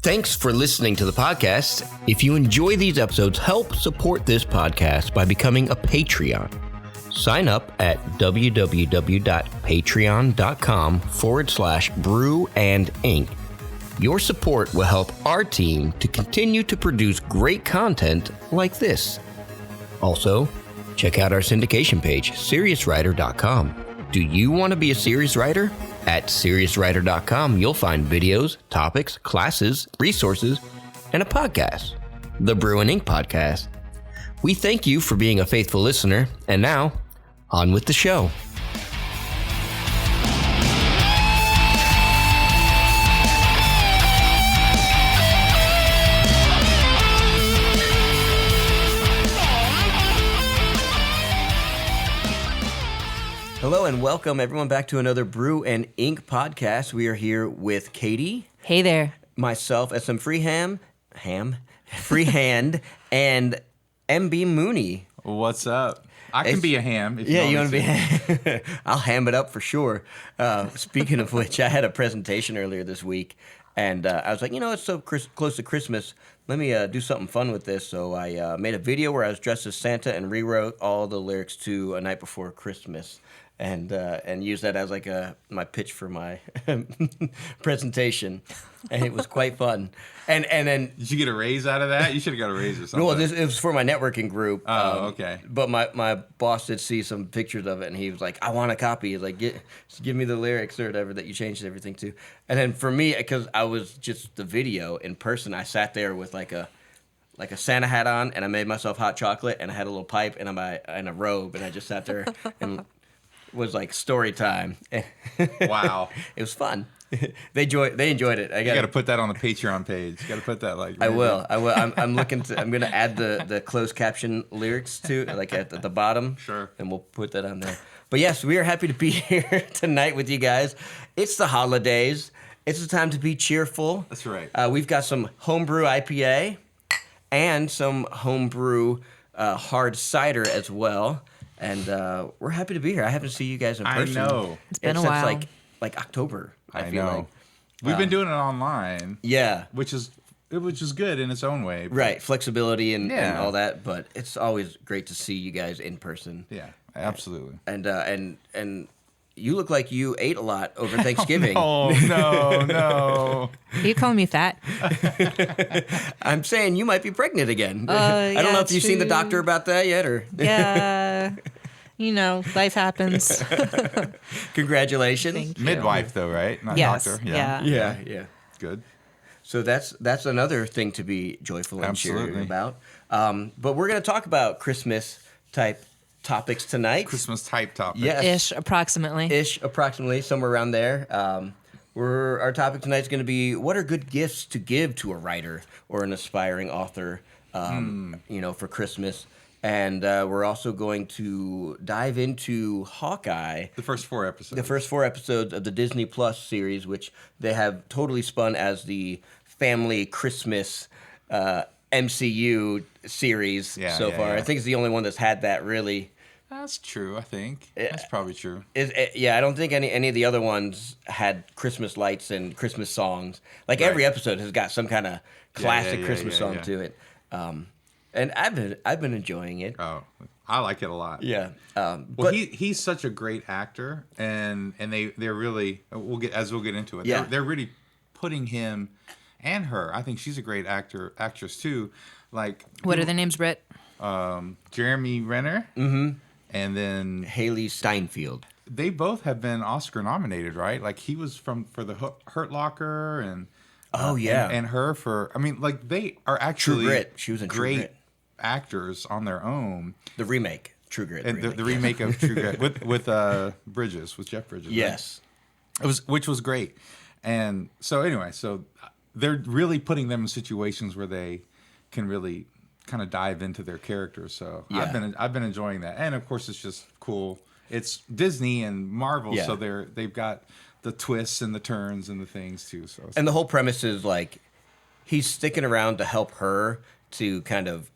Thanks for listening to the podcast. If you enjoy these episodes, help support this podcast by becoming a Patreon. Sign up at www.patreon.com/brew-and-ink. Your support will help our team to continue to produce great content like this. Also, check out our syndication page, SeriousWriter.com. Do you want to be a series writer? At SeriousWriter.com, you'll find videos, topics, classes, resources, and a podcast, the Brew and Ink Podcast. We thank you for being a faithful listener, and now, on with the show. Hello and welcome everyone back to another Brew and Ink podcast. We are here with Katie. Hey there. Myself, SM Freehand, and MB Mooney. What's up? I can be a ham. If you want to be a ham? I'll ham it up for sure. Speaking of which, I had a presentation earlier this week, and I was like, it's so close to Christmas. Let me do something fun with this. So I made a video where I was dressed as Santa and rewrote all the lyrics to A Night Before Christmas. And use that as like my pitch for my presentation, and it was quite fun. And then did you get a raise out of that? You should have got a raise or something. No, it was for my networking group. Oh, okay. But my boss did see some pictures of it, and he was like, "I want a copy." He's like, "Give me the lyrics or whatever that you changed everything to." And then for me, because I was just the video in person, I sat there with like a Santa hat on, and I made myself hot chocolate, and I had a little pipe and a robe, and I just sat there and. Was like story time. Wow. It was fun. They enjoyed it. You got to put that on the Patreon page. You got to put that like. I will. I'm looking to. I'm gonna add the closed caption lyrics to like at the bottom. Sure. And we'll put that on there. But yes, we are happy to be here tonight with you guys. It's the holidays. It's the time to be cheerful. That's right. We've got some homebrew IPA and some homebrew hard cider as well. And we're happy to be here. I haven't seen you guys in person. I know. It's been a while. Since like October, I feel know. like. We've been doing it online. Yeah. Which is good in its own way. Right. Flexibility and all that. But it's always great to see you guys in person. Yeah, absolutely. And you look like you ate a lot over Thanksgiving. No. Are you calling me fat? I'm saying you might be pregnant again. I don't know if you've seen the doctor about that yet or. Yeah. Life happens. Congratulations. Midwife though, right? Not yes. doctor. Yeah. Good. So that's another thing to be joyful and cheering about. But we're going to talk about Christmas type topics tonight. Christmas type topics. Yes. Ish, approximately, somewhere around there. Our topic tonight is going to be what are good gifts to give to a writer or an aspiring author, for Christmas. And we're also going to dive into Hawkeye. The first 4 episodes. The first 4 episodes of the Disney Plus series, which they have totally spun as the family Christmas MCU series so far. Yeah. I think it's the only one that's had that really. That's true, I think. That's probably true. I don't think any of the other ones had Christmas lights and Christmas songs. Like every episode has got some kind of classic Christmas song to it. And I've been enjoying it. Oh, I like it a lot. Yeah. But he's such a great actor, and they're really we'll get into it. Yeah. They're really putting him and her. I think she's a great actress too. Like what are their names, Britt? Jeremy Renner. Mm-hmm. And then Haley Steinfeld. They both have been Oscar nominated, right? Like he was for the Hurt Locker and and her for. I mean, like they are actually True Grit. She was in great True Grit. Actors on their own. The remake, True Grit, and the remake of True Grit with Jeff Bridges. Yes, right? Which was great. And so anyway, they're really putting them in situations where they can really kind of dive into their characters. So I've been enjoying that, and of course it's just cool. It's Disney and Marvel, so they've got the twists and the turns and the things too. So and the whole premise is like he's sticking around to help her to kind of,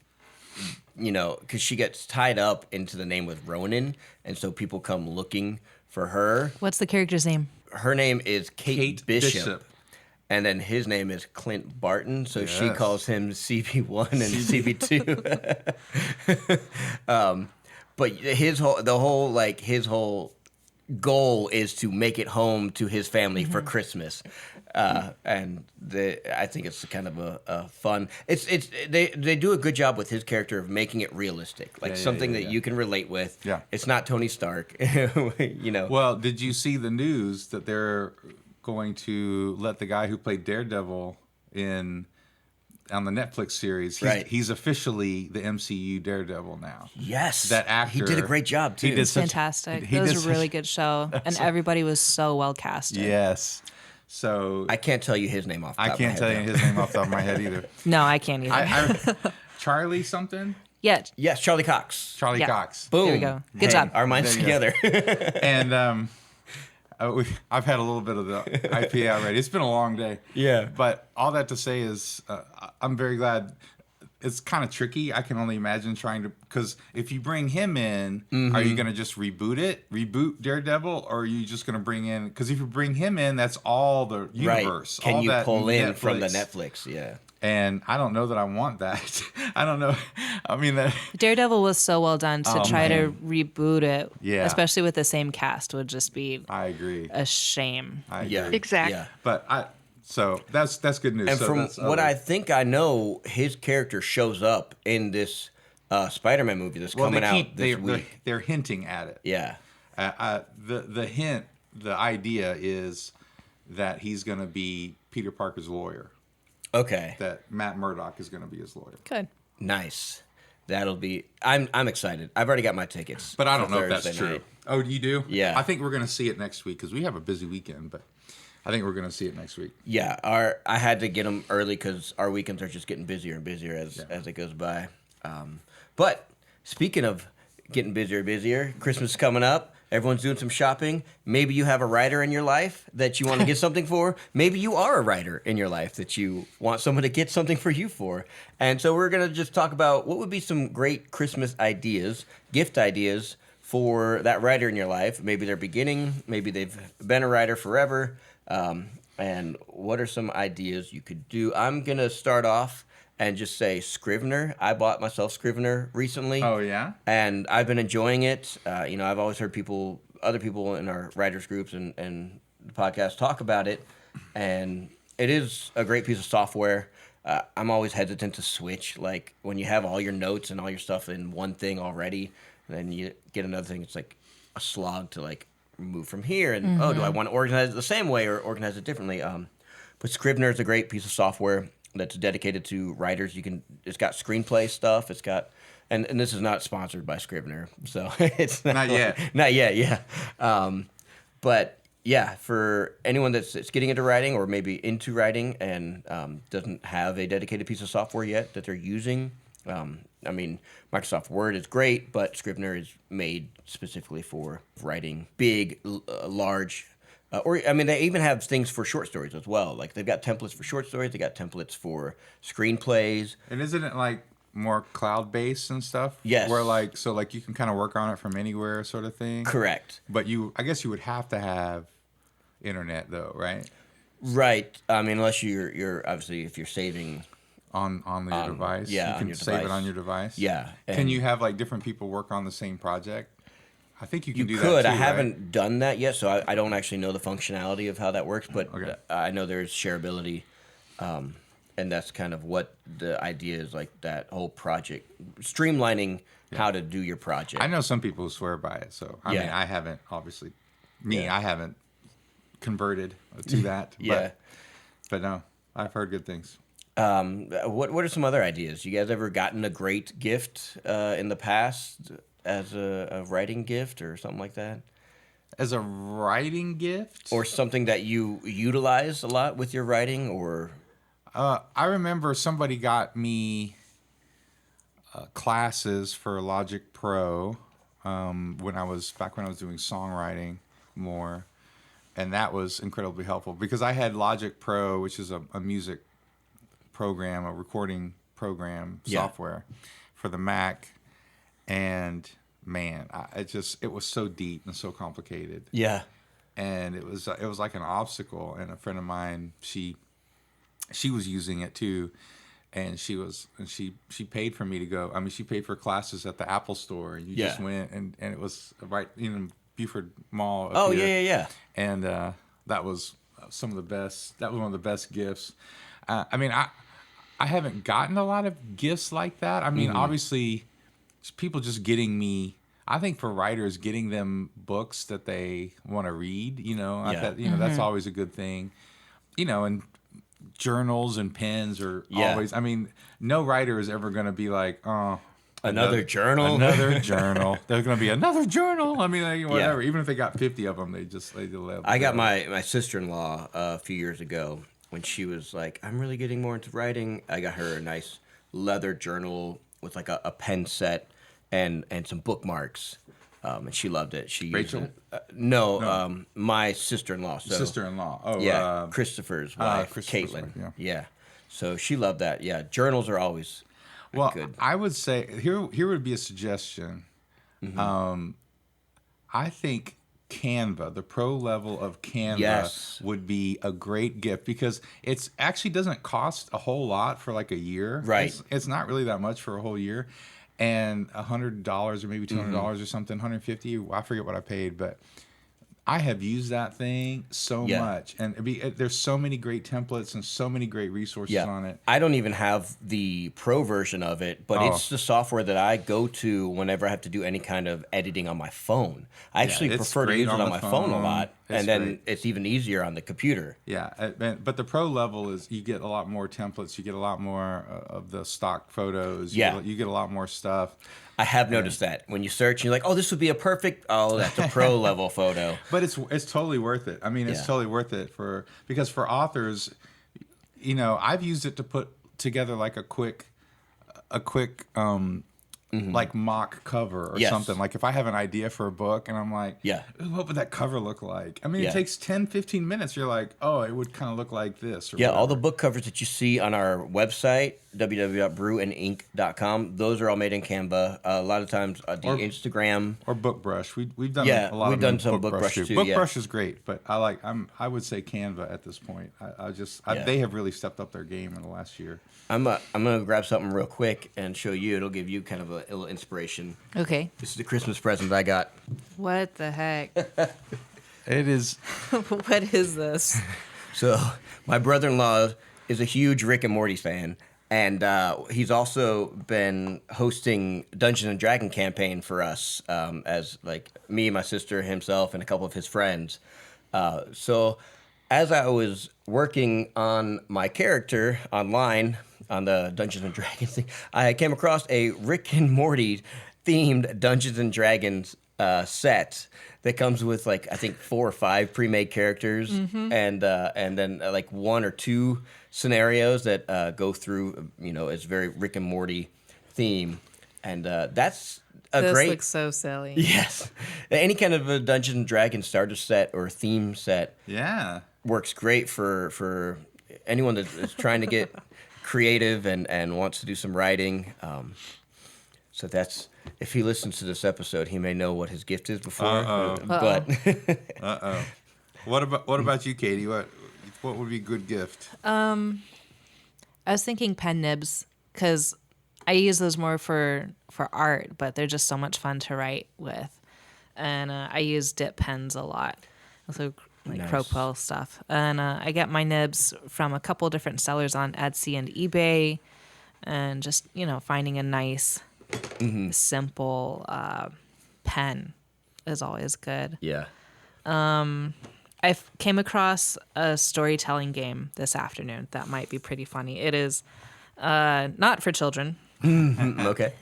because she gets tied up into the name with Ronan, and so people come looking for her. What's the character's name? Her name is Kate Bishop. And then his name is Clint Barton, so she Yes. calls him CB1 and CB2. But his whole goal is to make it home to his family for Christmas, and I think it's kind of a fun. They do a good job with his character of making it realistic, like something that you can relate with. Yeah. It's not Tony Stark, you know. Well, did you see the news that they're going to let the guy who played Daredevil on the Netflix series? He's officially the MCU Daredevil now. Yes, that actor. He did a great job too. He did Fantastic. It was a really good show, and everybody was so well casted. Yes. So I can't tell you his name off the top I can't of my tell head, you his name off the top of my head either. No, I can't either. Charlie something? Yeah. Yes, Charlie Cox. Charlie Yeah. Cox. Boom. There we go. Good job. Our minds There you together. And I've had a little bit of the IPA already. It's been a long day. Yeah. But all that to say is I'm very glad. It's kind of tricky. I can only imagine trying to, because if you bring him in, are you going to just reboot Daredevil, or are you just going to bring in? Because if you bring him in, that's all the universe. Can all you that pull in Netflix. from the Netflix? Yeah. And I don't know that I want that. I don't know. I mean, that. Daredevil was so well done to try to reboot it, Yeah. especially with the same cast, would just be I agree. a shame. I agree. Yeah. Exactly. Yeah. But so that's good news. And So from that's what I think I know, his character shows up in this Spider-Man movie that's coming out this week. They're hinting at it. Yeah. The hint, the idea is that he's going to be Peter Parker's lawyer. Okay. That Matt Murdock is going to be his lawyer. Good. Nice. That'll be. I'm excited. I've already got my tickets. But I don't for know if that's Thursday true. night. Oh, you do? Yeah. I think we're going to see it next week because we have a busy weekend. But I think we're going to see it next week. Yeah. I had to get them early because our weekends are just getting busier and busier as it goes by. But speaking of getting busier and busier, Christmas is coming up. Everyone's doing some shopping. Maybe you have a writer in your life that you want to get something for. Maybe you are a writer in your life that you want someone to get something for you for. And so we're going to just talk about what would be some great Christmas ideas, gift ideas for that writer in your life. Maybe they're beginning. Maybe they've been a writer forever. And what are some ideas you could do? I'm going to start off and just say Scrivener. I bought myself Scrivener recently. Oh, yeah? And I've been enjoying it. I've always heard other people in our writers groups and the podcast talk about it. And it is a great piece of software. I'm always hesitant to switch. Like when you have all your notes and all your stuff in one thing already, and then you get another thing, it's like a slog to like move from here. And do I want to organize it the same way or organize it differently? But Scrivener is a great piece of software that's dedicated to writers. It's got screenplay stuff. It's got, and this is not sponsored by Scrivener, so it's Not yet. Not yet, yeah. But yeah, for anyone that's getting into writing or maybe into writing and doesn't have a dedicated piece of software yet that they're using, Microsoft Word is great, but Scrivener is made specifically for writing big, large. They even have things for short stories as well. Like they've got templates for short stories. They got templates for screenplays. And isn't it like more cloud-based and stuff? Yes. Where you can kind of work on it from anywhere sort of thing? Correct. But I guess you would have to have internet though, right? Right. Unless you're obviously if you're saving on your device. Yeah, you on can your save it device. on your device. Yeah. Can and you have like different people work on the same project? I think you can do that could. too, I right? haven't done that yet, so I don't actually know the functionality of how that works, but Okay. I know there's shareability, and that's kind of what the idea is, like that whole project, streamlining how to do your project. I know some people who swear by it, so I mean, Yeah. I haven't obviously. Yeah. I haven't converted to that. Yeah. But no, I've heard good things. What are some other ideas? You guys ever gotten a great gift in the past as a writing gift or something like that? As a writing gift? Or something that you utilize a lot with your writing, or I remember somebody got me classes for Logic Pro when I was doing songwriting more, and that was incredibly helpful because I had Logic Pro, which is a music program, a recording program software for the Mac, and man, it was so deep and so complicated. yeah. And it was like an obstacle. And a friend of mine, she she was using it too. And she paid for me to go. I mean, she paid for classes at the Apple Store, and you just went, and it was right in Buford Mall. Oh yeah. And that was some of the best. That was one of the best gifts. I mean, I haven't gotten a lot of gifts like that. I mean, obviously, people just getting me. I think for writers, getting them books that they want to read. That's always a good thing. And journals and pens are always. I mean, no writer is ever going to be like, oh, another journal. There's going to be another journal. I mean, whatever. Even if they got 50 of them, they love. I got my sister-in-law a few years ago when she was like, I'm really getting more into writing. I got her a nice leather journal with like a pen set and some bookmarks. And she loved it. She Rachel? used it. No. My sister-in-law. So, sister-in-law. Oh, yeah. Christopher's wife, Caitlin. Yeah. So she loved that. Yeah. Journals are always good. I would say here would be a suggestion. I think Canva, the pro level of Canva, would be a great gift because it's actually doesn't cost a whole lot for like a year. Right. It's not really that much for a whole year. And $100 or maybe $200 or something, $150. I forget what I paid, but I have used that thing so much, and there's so many great templates and so many great resources on it. I don't even have the pro version of it, but it's the software that I go to whenever I have to do any kind of editing on my phone. I actually prefer to use it on my phone a lot, and then it's even easier on the computer. Yeah, but the pro level is you get a lot more templates, you get a lot more of the stock photos, you get a lot more stuff. I have noticed that when you search, you're like, "Oh, this would be a perfect." Oh, that's a pro level photo. But it's totally worth it. I mean, it's totally worth it because for authors, I've used it to put together like a quick like mock cover or something. Like if I have an idea for a book and I'm like, ooh, what would that cover look like? I mean, it takes 10, 15 minutes. You're like, oh, it would kind of look like this. Or all the book covers that you see on our website, www.brewandink.com, those are all made in Canva. A lot of times the Instagram. Or BookBrush. We've done a lot we've done some BookBrush too. BookBrush is great, but I would say Canva at this point. They have really stepped up their game in the last year. I'm gonna grab something real quick and show you. It'll give you kind of a little inspiration. Okay. This is the Christmas present I got. What the heck? It is. What is this? So my brother-in-law is a huge Rick and Morty fan, and he's also been hosting Dungeons and Dragon campaign for us as like me, my sister, himself, and a couple of his friends. So as I was working on my character online on the Dungeons and Dragons thing, I came across a Rick and Morty themed Dungeons and Dragons set that comes with like I think 4 or 5 pre-made characters and then like 1 or 2 scenarios that go through it's very Rick and Morty theme, and that's this great. looks so silly. Yes, any kind of a Dungeons and Dragons starter set or theme set works great for anyone that's trying to get creative and wants to do some writing. So that's, if he listens to this episode, he may know what his gift is before. But What about you, Katie? What would be a good gift? I was thinking pen nibs because I use those more for art, but they're just so much fun to write with. And I use dip pens a lot, also like Crowquill stuff. And I get my nibs from a couple different sellers on Etsy and eBay, and just finding a nice, simple pen is always good. Yeah. I came across a storytelling game this afternoon that might be pretty funny. It is not for children. Okay.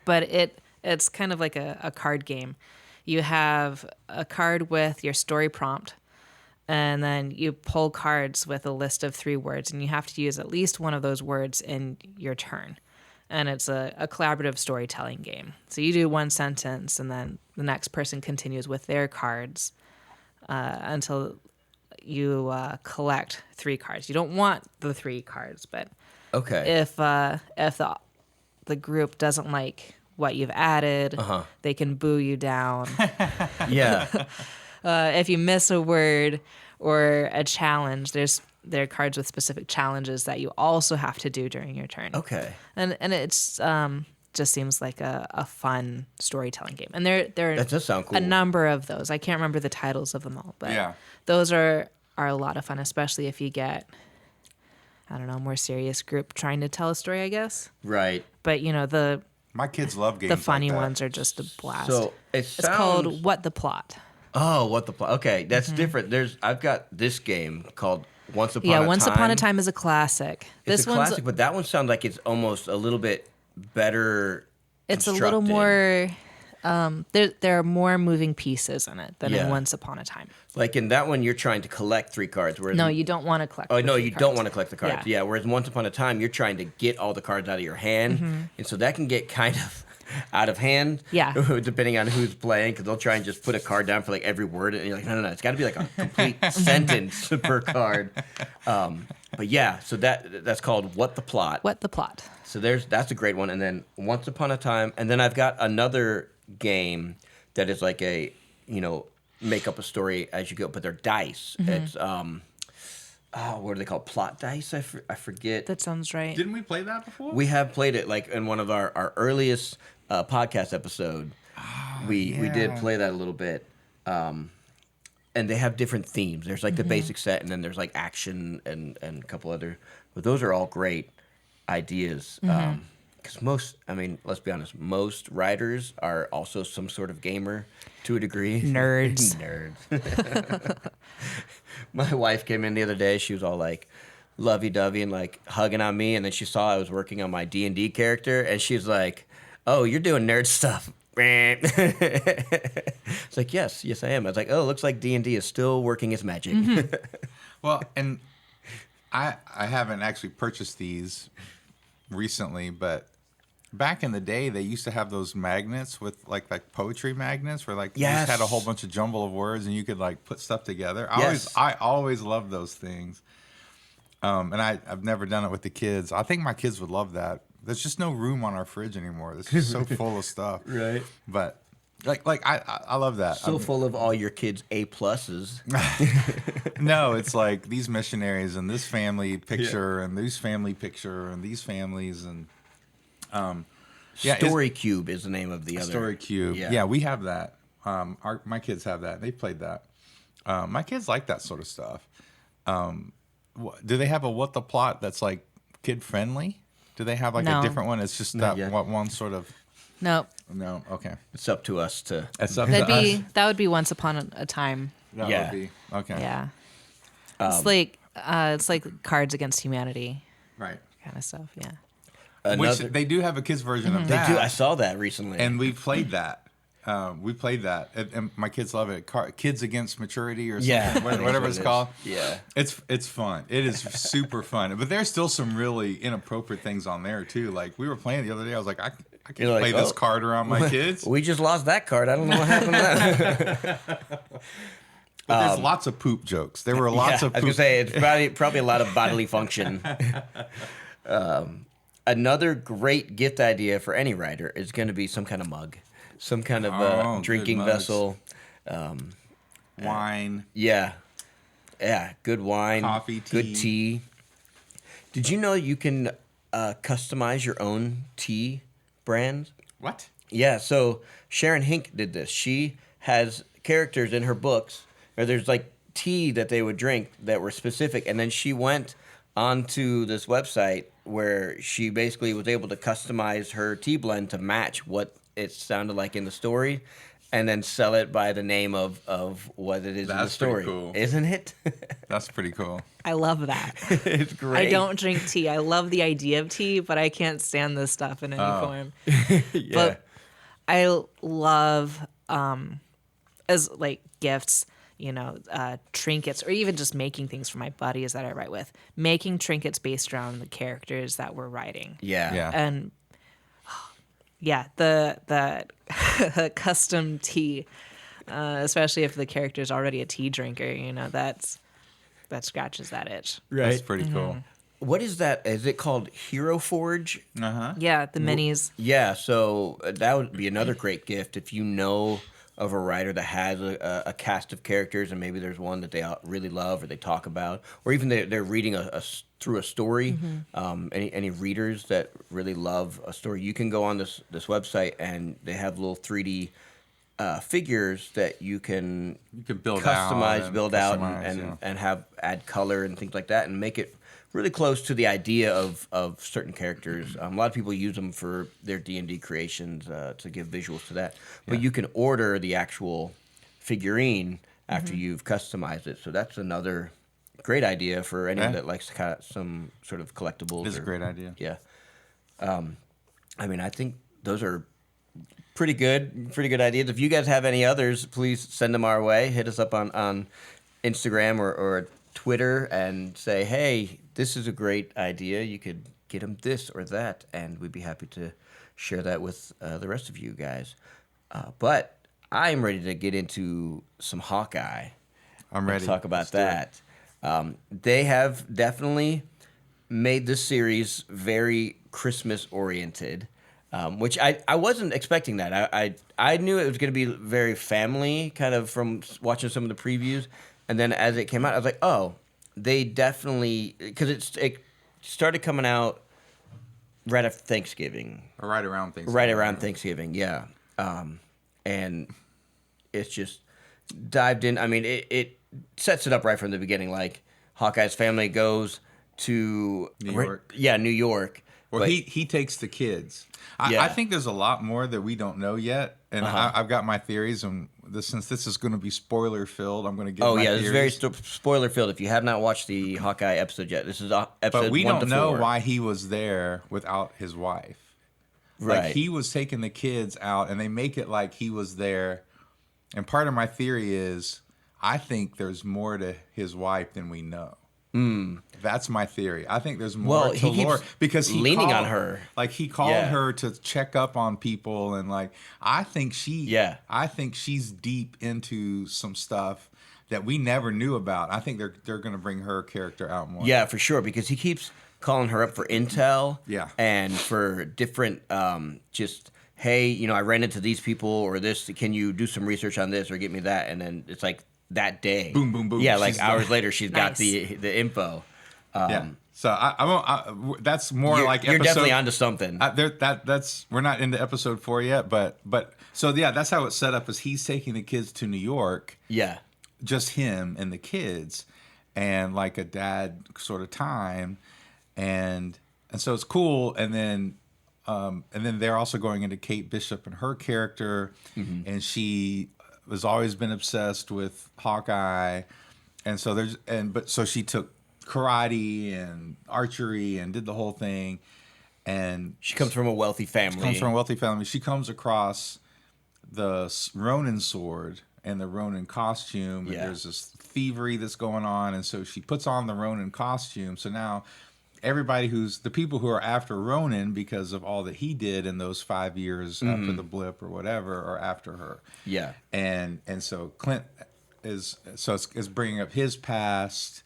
But it's kind of like a card game. You have a card with your story prompt, and then you pull cards with a list of 3 words, and you have to use at least one of those words in your turn. And it's a collaborative storytelling game. So you do one sentence, and then the next person continues with their cards until you collect 3 cards. You don't want the 3 cards, but if the group doesn't like what you've added, they can boo you down. Yeah. If you miss a word or a challenge. There are cards with specific challenges that you also have to do during your turn. Okay. And it's just seems like a fun storytelling game. And there That does sound cool. a number of those. I can't remember the titles of them all, but Yeah. those are a lot of fun, especially if you get, I don't know, more serious group trying to tell a story, I guess. Right. But My kids love games the funny like that. ones are just a blast. So it's called What the Plot. Oh, what the plot? Okay, that's Mm-hmm. different. I've got this game called Once Upon a Time. Once Upon a Time is a classic. It's This a one's classic, but that one sounds like it's almost a little bit better. it's a little constructed. more. There are more moving pieces in it than Yeah. in Once Upon a Time. Like in that one, you're trying to collect 3 cards. Whereas No, you don't want to collect. Oh the no, three you cards. don't want to collect the cards. Yeah. Yeah. Whereas Once Upon a Time, you're trying to get all the cards out of your hand, and so that can get kind of out of hand. Yeah. Depending on who's playing, because they'll try and just put a card down for like every word, and you're like, no, it's got to be like a complete sentence per card. But yeah, so that's called What the Plot. What the Plot. So that's a great one, and then Once Upon a Time, and then I've got another game that is like a make up a story as you go, but they're dice. It's what are they called? Plot dice? I forget. That sounds right. Didn't we play that before? We have played it like in one of our earliest podcast episode. We did play that a little bit. And they have different themes. There's like the basic set, and then there's like action and a couple other. But those are all great ideas. Because let's be honest, most writers are also some sort of gamer to a degree. Nerds. Nerds. My wife came in the other day. She was all like lovey-dovey and like hugging on me, and then she saw I was working on my D&D character, and she's like, "Oh, you're doing nerd stuff." It's like, yes, I am. I was like, oh, looks like D&D is still working its magic. Well, and I haven't actually purchased these recently, but back in the day, they used to have those magnets with like poetry magnets, where like you just had a whole bunch of jumble of words, and you could like put stuff together. I always loved those things. And I've never done it with the kids. I think my kids would love that. There's just no room on our fridge anymore. It's just so full of stuff. Right. But I love that. So full of all your kids' A+s. No, it's like these missionaries and this family picture and this family picture and these families and Story Cube is the name of the other. Story Cube. Yeah, we have that. My kids have that. They played that. My kids like that sort of stuff. Do they have a What the Plot that's like kid friendly? Do they have like No. a different one? It's just Not that yet. one sort of. Nope. No, okay. It's up to us to. It's up That to us. would be Once Upon a Time. That Yeah. would be okay. Yeah. It's like Cards Against Humanity Right. kind of stuff. Yeah. Which Another, they do have a kids version of they that. do. I saw that recently. And we played that. And my kids love it. Kids Against Maturity or something, Yeah, whatever it's called. Yeah. It's fun. It is super fun. But there's still some really inappropriate things on there too. Like we were playing the other day. I was like, I can't You're like, play this oh. card around my kids. We just lost that card. I don't know what happened to that. But there's lots of poop jokes. There were lots of I was poop. gonna say it's probably a lot of bodily function. Another great gift idea for any writer is going to be some kind of mug, some kind of Oh, good drinking mugs. vessel. Wine. Yeah, good wine, Coffee, good tea. tea. Did you know you can customize your own tea brand? What? Yeah, so Sharon Hink did this. She has characters in her books where there's like tea that they would drink that were specific, and then she went onto this website where she basically was able to customize her tea blend to match what it sounded like in the story, and then sell it by the name of what it is in the That's pretty story. cool. Isn't it? That's pretty cool. I love that. It's great. I don't drink tea. I love the idea of tea, but I can't stand this stuff in any form. Yeah. But I love as like gifts, trinkets, or even just making things for my buddies that I write with. Making trinkets based around the characters that we're writing. Yeah. Yeah. And the custom tea, especially if the character's already a tea drinker, that scratches that itch. Right. That's pretty cool. What is that? Is it called Hero Forge? Uh huh. Yeah, the minis. Yeah, so that would be another great gift if you know of a writer that has a cast of characters, and maybe there's one that they really love or they talk about, or even they're reading through a story. Any readers that really love a story, you can go on this website, and they have little 3D figures that you can build out and have add color and things like that, and make it really close to the idea of certain characters. A lot of people use them for their D&D creations to give visuals to that. But you can order the actual figurine after you've customized it. So that's another great idea for anyone that likes some sort of collectibles. It's a great idea. Yeah. I mean, I think those are pretty good ideas. If you guys have any others, please send them our way. Hit us up on Instagram or Twitter and say, hey, this is a great idea. You could get them this or that, and we'd be happy to share that with the rest of you guys. But I'm ready to get into some Hawkeye. I'm ready. To talk about that. They have definitely made this series very Christmas-oriented, which I wasn't expecting that. I knew it was going to be very family, kind of from watching some of the previews. And then as it came out, I was like, oh, they definitely... Because it started coming out right after Thanksgiving. Or right around Thanksgiving. Right around Thanksgiving, yeah. And it's just dived in. I mean, it sets it up right from the beginning. Like, Hawkeye's family goes to... New York. Yeah, New York. Well, but, he takes the kids. I think there's a lot more that we don't know yet, and I've got my theories. And since this is going to be spoiler filled, I'm going to give. Oh my yeah, theories. it's very spoiler filled. If you have not watched the Hawkeye episode yet, this is episode 1 to 4. But we don't know why he was there without his wife. Right, like he was taking the kids out, and they make it like he was there. And part of my theory is, I think there's more to his wife than we know. That's my theory. I think there's more to Laura because he leaning called, on her. Like he called her to check up on people, and like I think she's deep into some stuff that we never knew about. I think they're going to bring her character out more. Yeah, for sure, because he keeps calling her up for intel. Yeah, and for different just hey, I ran into these people or this. Can you do some research on this or get me that? And then it's like. That day, boom, boom, boom. Yeah, like hours later, she's got the info. Yeah, so I that's more like you're definitely onto something. That's we're not into episode 4 yet, but so yeah, that's how it's set up. Is he's taking the kids to New York? Yeah, just him and the kids, and like a dad sort of time, and so it's cool. And then they're also going into Kate Bishop and her character, and she has always been obsessed with Hawkeye, and so so she took karate and archery and did the whole thing, and she comes from a wealthy family. She comes across the Ronin sword and the Ronin costume, and there's this thievery that's going on, and so she puts on the Ronin costume. So now everybody the people who are after Ronin because of all that he did in those 5 years after the blip or whatever are after her. Yeah. And so Clint is bringing up his past,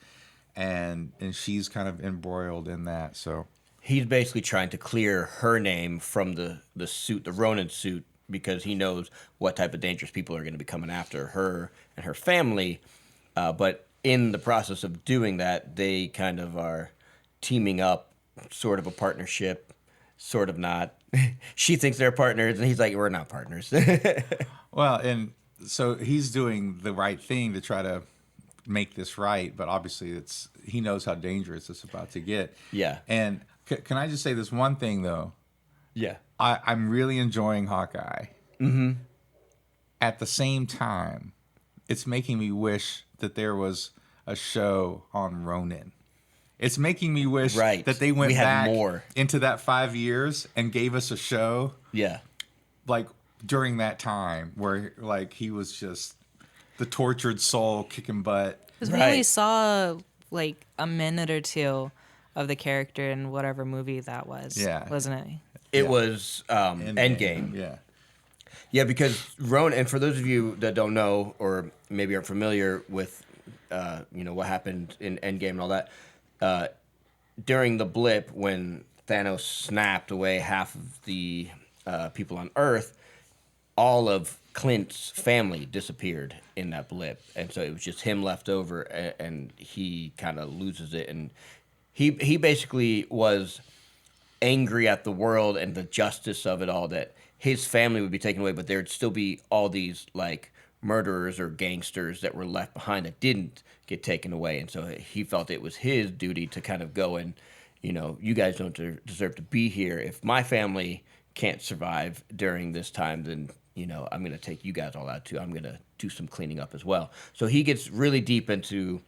and she's kind of embroiled in that. So he's basically trying to clear her name from the suit, the Ronin suit, because he knows what type of dangerous people are going to be coming after her and her family. But in the process of doing that, they kind of are teaming up, sort of a partnership, sort of not. She thinks they're partners, and he's like, we're not partners. Well, and so he's doing the right thing to try to make this right, but obviously he knows how dangerous it's about to get. Yeah. And can I just say this one thing, though? Yeah. I'm really enjoying Hawkeye. Mm-hmm. At the same time, it's making me wish that there was a show on Ronin. It's making me wish that they went back into that 5 years and gave us a show. Yeah. Like during that time where like he was just the tortured soul kicking butt. Because we only saw like a minute or two of the character in whatever movie that was. Yeah. Wasn't it? It was Endgame. Yeah. Yeah, because Ronin, and for those of you that don't know or maybe aren't familiar with what happened in Endgame and all that, during the blip when Thanos snapped away half of the people on Earth, all of Clint's family disappeared in that blip, and so it was just him left over, and he kind of loses it, and he basically was angry at the world and the justice of it all, that his family would be taken away, but there'd still be all these like murderers or gangsters that were left behind that didn't get taken away, and so he felt it was his duty to kind of go and, you guys don't deserve to be here. If my family can't survive during this time, then I'm going to take you guys all out too. I'm going to do some cleaning up as well. So he gets really deep into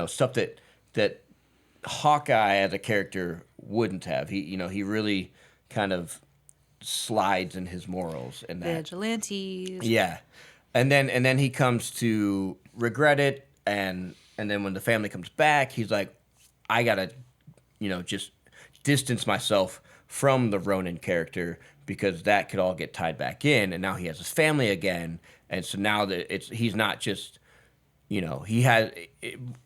stuff that Hawkeye as a character wouldn't have. He really kind of slides in his morals and that. Vigilantes. Yeah. And then he comes to regret it, and then when the family comes back, he's like, I gotta, just distance myself from the Ronin character, because that could all get tied back in, and now he has his family again, and so now that he's not just, he had,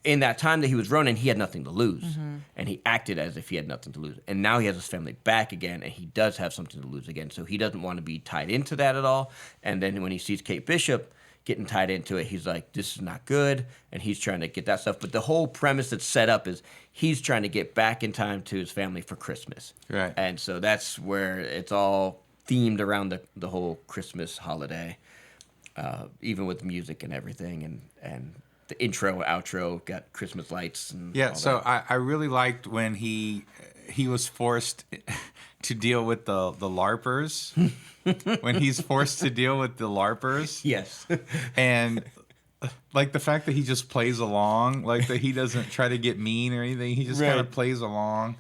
in that time that he was Ronin, he had nothing to lose, and he acted as if he had nothing to lose, and now he has his family back again, and he does have something to lose again, so he doesn't want to be tied into that at all. And then when he sees Kate Bishop getting tied into it, he's like, this is not good, and he's trying to get that stuff. But the whole premise that's set up is he's trying to get back in time to his family for Christmas. Right. And so that's where it's all themed around the whole Christmas holiday, even with music and everything, and the intro, outro, got Christmas lights. And Yeah, all so that. I really liked when he was forced to deal with the LARPers. When he's forced to deal with the LARPers. Yes. And like the fact that he just plays along, like that he doesn't try to get mean or anything. He just kind of plays along.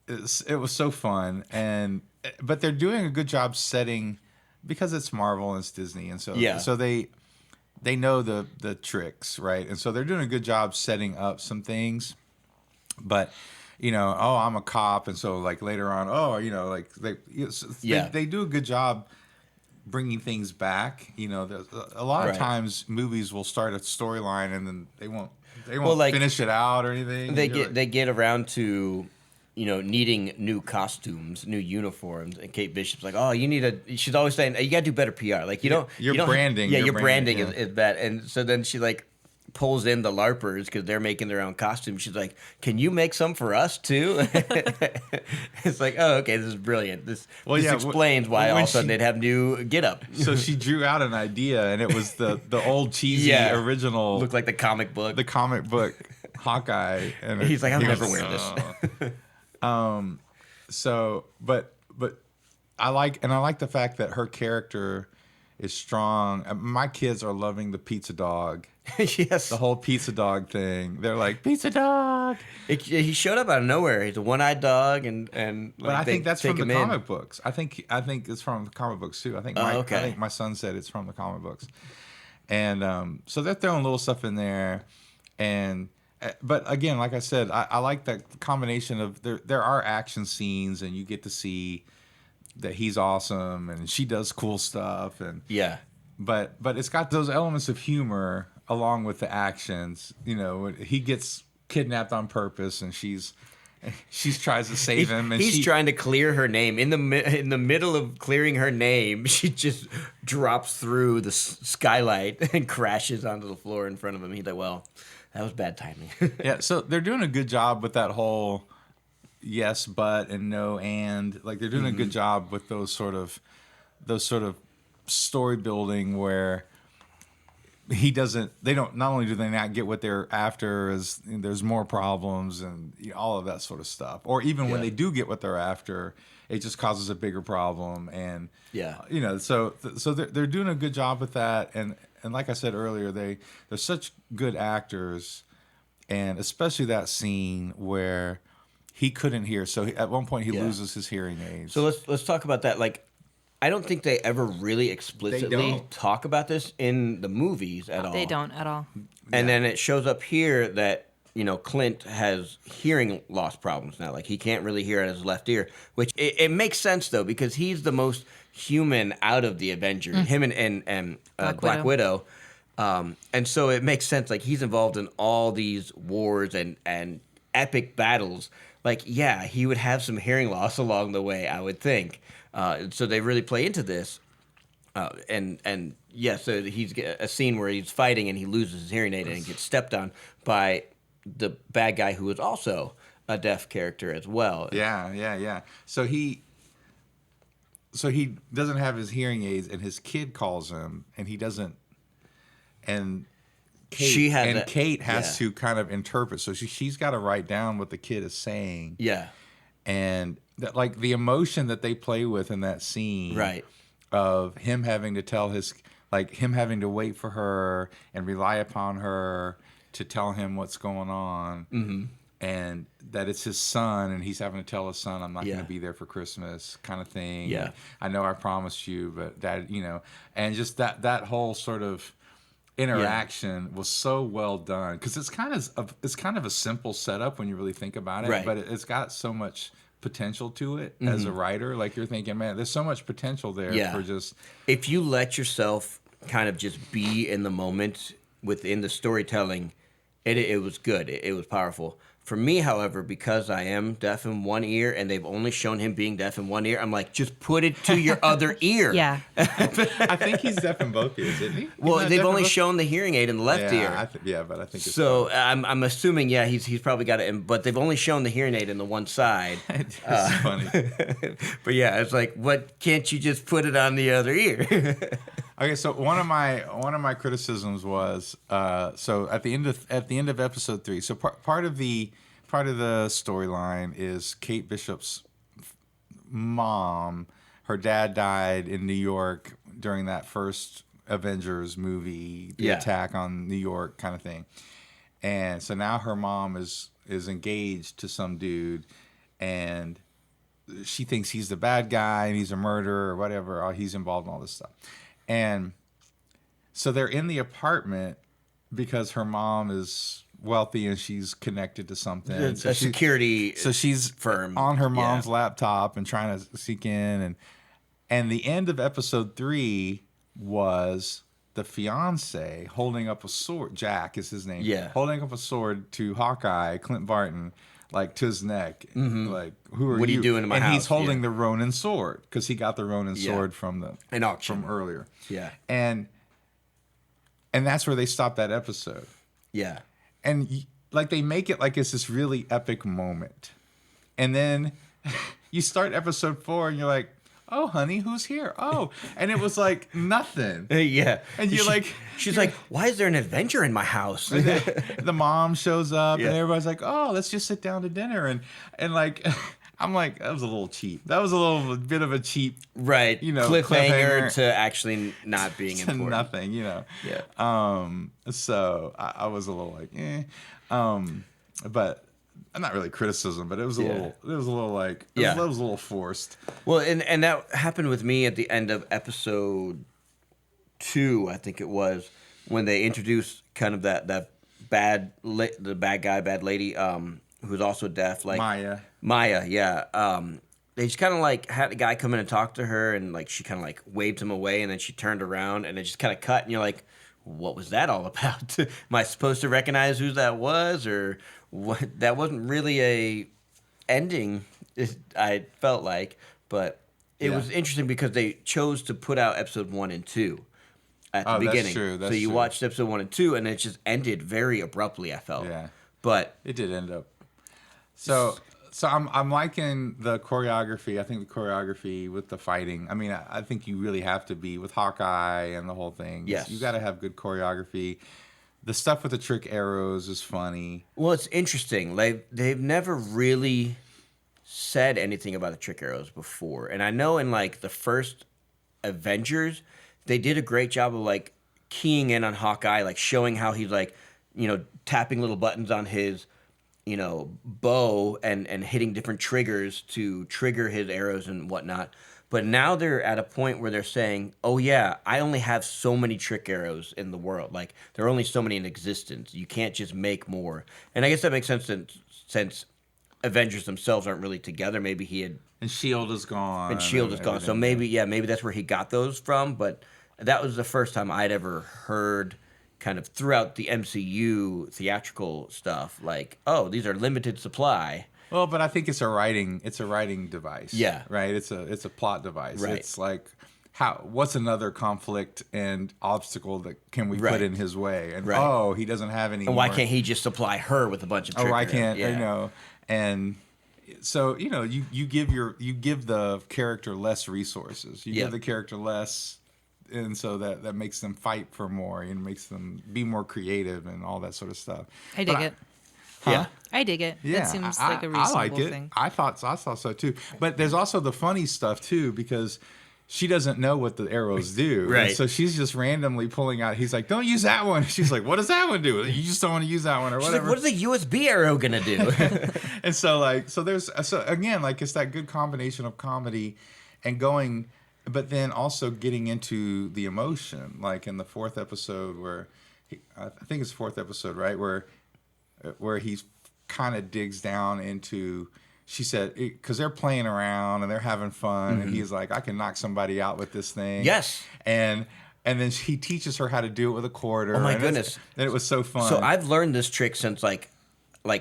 It was so fun. But they're doing a good job setting, because it's Marvel and it's Disney. And so, so they know the tricks, right? And so they're doing a good job setting up some things. But I'm a cop, and so like later on, they do a good job bringing things back. A lot of times movies will start a storyline and then they won't finish it out or anything. They get around to needing new costumes, new uniforms, and Kate Bishop's like, oh, she's always saying, you gotta do better PR. Like your branding. Yeah, your branding is bad. And so then she like pulls in the LARPers because they're making their own costumes. She's like, can you make some for us too? It's like, oh, okay, this is brilliant. This explains why all of a sudden they'd have new get up. So she drew out an idea, and it was the old cheesy original. Looked like the comic book. The comic book Hawkeye. And he's like, I'll never wear this. But I like the fact that her character is strong. My kids are loving the pizza dog. Yes. The whole pizza dog thing. They're like, pizza dog. He showed up out of nowhere. He's a one-eyed dog, and but I think that's from the comic books. I think it's from the comic books too. I think I think my son said it's from the comic books. And so they're throwing little stuff in there. But again, like I said, I like that combination of there are action scenes, and you get to see that he's awesome and she does cool stuff, and but it's got those elements of humor along with the actions. He gets kidnapped on purpose, and she tries to save him, and he's trying to clear her name. In the middle of clearing her name, she just drops through the skylight and crashes onto the floor in front of him. He's like, well, that was bad timing. Yeah, so they're doing a good job with that whole yes, but, and no, and. Like, they're doing a good job with those sort of story building where not only do they not get what they're after, as there's more problems and all of that sort of stuff. Or even when they do get what they're after, it just causes a bigger problem. And so they're doing a good job with that. And like I said earlier, they're such good actors, and especially that scene where he couldn't hear. So at one point he loses his hearing aids. So let's talk about that. Like, I don't think they ever really explicitly talk about this in the movies at all. They don't at all. And then it shows up here that, Clint has hearing loss problems now. Like, he can't really hear out of his left ear, which it makes sense, though, because he's the most human out of the Avengers, him and Black Widow. And so it makes sense. Like, he's involved in all these wars and epic battles. Like, yeah, he would have some hearing loss along the way, I would think. So they really play into this. And yeah, so he's a scene where he's fighting and he loses his hearing aid and gets stepped on by the bad guy who is also a deaf character as well. Yeah. So he doesn't have his hearing aids, and his kid calls him, and he doesn't. And Kate has to kind of interpret. So she's got to write down what the kid is saying. Yeah. And that, like, the emotion that they play with in that scene, right, of him having to tell him having to wait for her and rely upon her to tell him what's going on. Mm-hmm. And that it's his son, and he's having to tell his son, I'm not going to be there for Christmas, kind of thing. Yeah. I know I promised you, but that, and just that whole sort of interaction was so well done, because it's kind of a simple setup when you really think about it, right, but it's got so much potential to it as a writer. Like, you're thinking, man, there's so much potential there for just... If you let yourself kind of just be in the moment within the storytelling, it was good. It was powerful. For me, however, because I am deaf in one ear and they've only shown him being deaf in one ear, I'm like, just put it to your other ear. Yeah. I think he's deaf in both ears, isn't he? Well, they've only shown the hearing aid in the left ear. But I think it's so. I'm assuming, he's probably got it, but they've only shown the hearing aid in the one side. It's funny. But yeah, it's like, what? Can't you just put it on the other ear? Okay, so one of my criticisms was so at the end of episode 3. So part of the storyline is Kate Bishop's mom. Her dad died in New York during that first Avengers movie, the attack on New York kind of thing, and so now her mom is engaged to some dude, and she thinks he's the bad guy and he's a murderer or whatever. Or he's involved in all this stuff. And so they're in the apartment because her mom is wealthy and she's connected to something. A security So she's firm on her mom's laptop and trying to seek in. And the end of episode 3 was the fiance holding up a sword. Jack is his name. Yeah. Holding up a sword to Hawkeye, Clint Barton, like to his neck. Mm-hmm. Like, who are what you? What are you doing in my house? And he's holding the Ronin sword because he got the Ronin sword from an auction from earlier. Yeah. And that's where they stopped that episode. Yeah. And like, they make it like it's this really epic moment. And then you start episode 4 and you're like, oh, honey, who's here? Oh, and it was like nothing. Yeah. And you're she's like, why is there an Avenger in my house? The mom shows up and everybody's like, oh, let's just sit down to dinner. And like, I'm like, that was a little cheap. That was a little bit of a cheap, right? Cliffhanger to actually not being to important. Nothing, Yeah. So I was a little like, but not really criticism, but it was a little like, it was a little forced. Well, and that happened with me at the end of episode 2, I think it was, when they introduced kind of the bad lady, who's also deaf, like Maya, yeah. They just kind of like had a guy come in and talk to her, and like she kind of like waved him away, and then she turned around, and it just kind of cut, and you're like, what was that all about? Am I supposed to recognize who that was, or what? That wasn't really a ending, I felt like, but it was interesting because they chose to put out episode 1 and 2 at the beginning. That's true. So you watched episode 1 and 2, and it just ended very abruptly, I felt. Yeah. But it did end up. So I'm liking the choreography. I think the choreography with the fighting. I mean, I think you really have to be with Hawkeye and the whole thing. Yes. You got to have good choreography. The stuff with the trick arrows is funny. Well, it's interesting. Like, they've never really said anything about the trick arrows before. And I know in like the first Avengers, they did a great job of like keying in on Hawkeye, like showing how he's like, tapping little buttons on his bow and hitting different triggers to trigger his arrows and whatnot. But now they're at a point where they're saying, oh yeah, I only have so many trick arrows in the world. Like, there are only so many in existence. You can't just make more. And I guess that makes sense since Avengers themselves aren't really together. Maybe he had... And S.H.I.E.L.D. is gone. And S.H.I.E.L.D. is gone. So maybe that's where he got those from. But that was the first time I'd ever heard... kind of throughout the MCU theatrical stuff, like, oh, these are limited supply. Well, but I think it's a writing device. Yeah. Right? It's a plot device. Right. It's like, what's another conflict and obstacle that can we put in his way? And he doesn't have any. And why can't he just supply her with a bunch of trickery? I can't, and so you give the character less resources. You give the character less, and so that makes them fight for more and makes them be more creative and all that sort of stuff. I dig it. Yeah. I dig it. Yeah, it seems like a reasonable I like it. thing. I thought so too. But there's also the funny stuff too, because she doesn't know what the arrows do. Right. And so she's just randomly pulling out. He's like, don't use that one. She's like, what does that one do? You just don't want to use that one or whatever. She's like, what is a USB arrow going to do? And so again, it's that good combination of comedy and going, but then also getting into the emotion. Like in the fourth episode I think it's the fourth episode, right? Where he's kind of digs down into, she said, because they're playing around and they're having fun, and he's like, I can knock somebody out with this thing. Yes. And then he teaches her how to do it with a quarter. Oh my goodness. And it was so fun. So I've learned this trick since like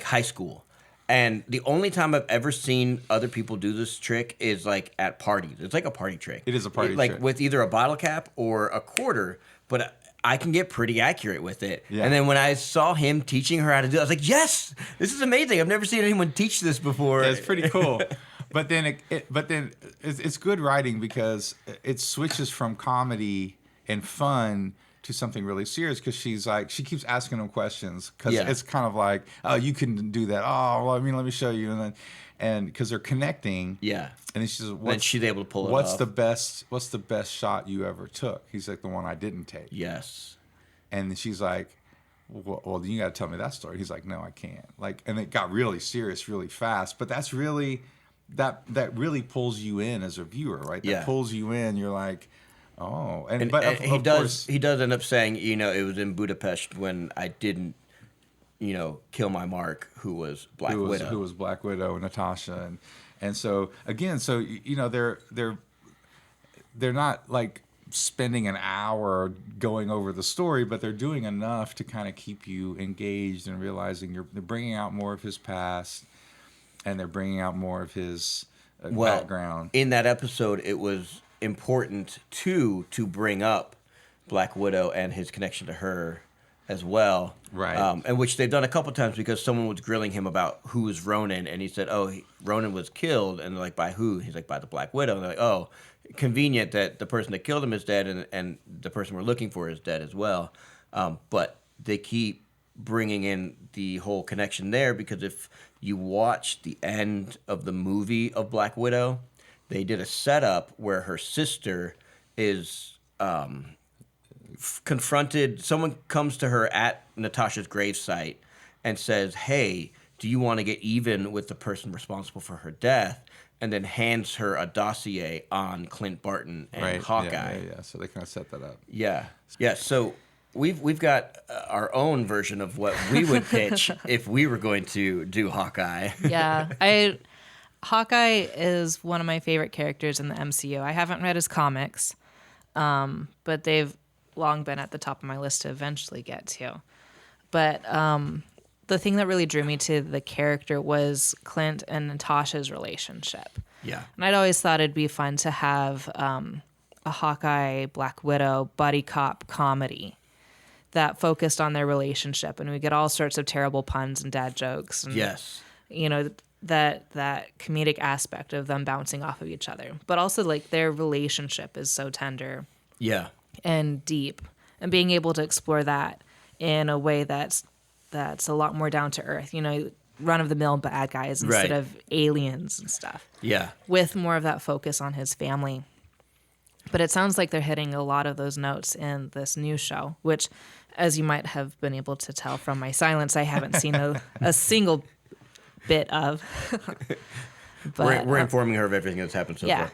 high school. And the only time I've ever seen other people do this trick is like at parties. It's like a party trick. It is a party trick. trick. With either a bottle cap or a quarter, but I can get pretty accurate with it. Yeah. And then when I saw him teaching her how to do it, I was like, yes, this is amazing. I've never seen anyone teach this before. Yeah, it's pretty cool. But then it's good writing because it switches from comedy and fun to something really serious, because she keeps asking him questions, because it's kind of like, oh, you can do that. Oh, well, I mean, let me show you. And because they're connecting. Yeah. And then she says, then she's able to pull it off. What's the best shot you ever took? He's like, the one I didn't take. Yes. And then she's like, well, then you got to tell me that story. He's like, no, I can't. And it got really serious really fast. But that's really, that really pulls you in as a viewer, right? That pulls you in. You're like, oh. But he does end up saying, it was in Budapest when I didn't, kill my mark, who was Black Widow. Who was Black Widow and Natasha. And so, again, they're not like spending an hour going over the story, but they're doing enough to kind of keep you engaged and realizing they're bringing out more of his past, and they're bringing out more of his background. In that episode, it was important to bring up Black Widow and his connection to her as well, right? And which they've done a couple times, because someone was grilling him about who was Ronan, and he said, Ronan was killed, and they're like, by who? He's like, by the Black Widow. And they're like, oh, convenient that the person that killed him is dead, and the person we're looking for is dead as well. But they keep bringing in the whole connection there, because if you watch the end of the movie of Black Widow, they did a setup where her sister is confronted. Someone comes to her at Natasha's gravesite and says, hey, do you want to get even with the person responsible for her death? And then hands her a dossier on Clint Barton and Hawkeye. Yeah. So they kind of set that up. Yeah. So we've got our own version of what we would pitch if we were going to do Hawkeye. Yeah. Hawkeye is one of my favorite characters in the MCU. I haven't read his comics, but they've long been at the top of my list to eventually get to. But the thing that really drew me to the character was Clint and Natasha's relationship. Yeah. And I'd always thought it'd be fun to have a Hawkeye, Black Widow, buddy cop comedy that focused on their relationship. And we get all sorts of terrible puns and dad jokes. And, yes. That comedic aspect of them bouncing off of each other. But also, their relationship is so tender. Yeah. And deep. And being able to explore that in a way that's a lot more down to earth, run-of-the-mill bad guys instead of aliens and stuff. Yeah. With more of that focus on his family. But it sounds like they're hitting a lot of those notes in this new show, which, as you might have been able to tell from my silence, I haven't seen a single bit of. But, we're informing her of everything that's happened so far.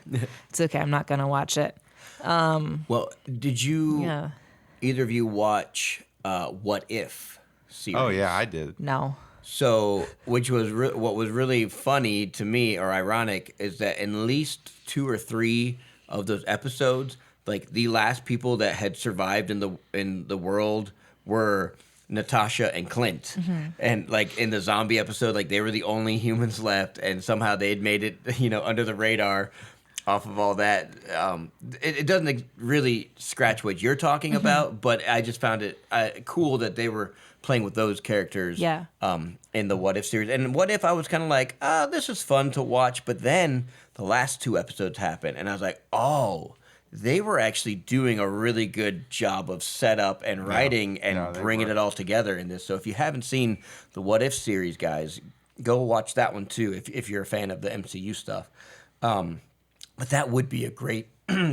It's okay. I'm not going to watch it. Well, did you, either of you, watch What If series? Oh, yeah, I did. No. So, what was really funny to me, or ironic, is that at least 2 or 3 of those episodes, the last people that had survived in the world were Natasha and Clint. Mm-hmm. And in the zombie episode, they were the only humans left, and somehow they had made it, under the radar. off of all that, it doesn't really scratch what you're talking about, but I just found it cool that they were playing with those characters in the What If series. And What If, I was kind of like, this is fun to watch, but then the last 2 episodes happened, and I was like, oh, they were actually doing a really good job of setup and writing and bringing it all together in this. So if you haven't seen the What If series, guys, go watch that one too if you're a fan of the MCU stuff. But that would be a great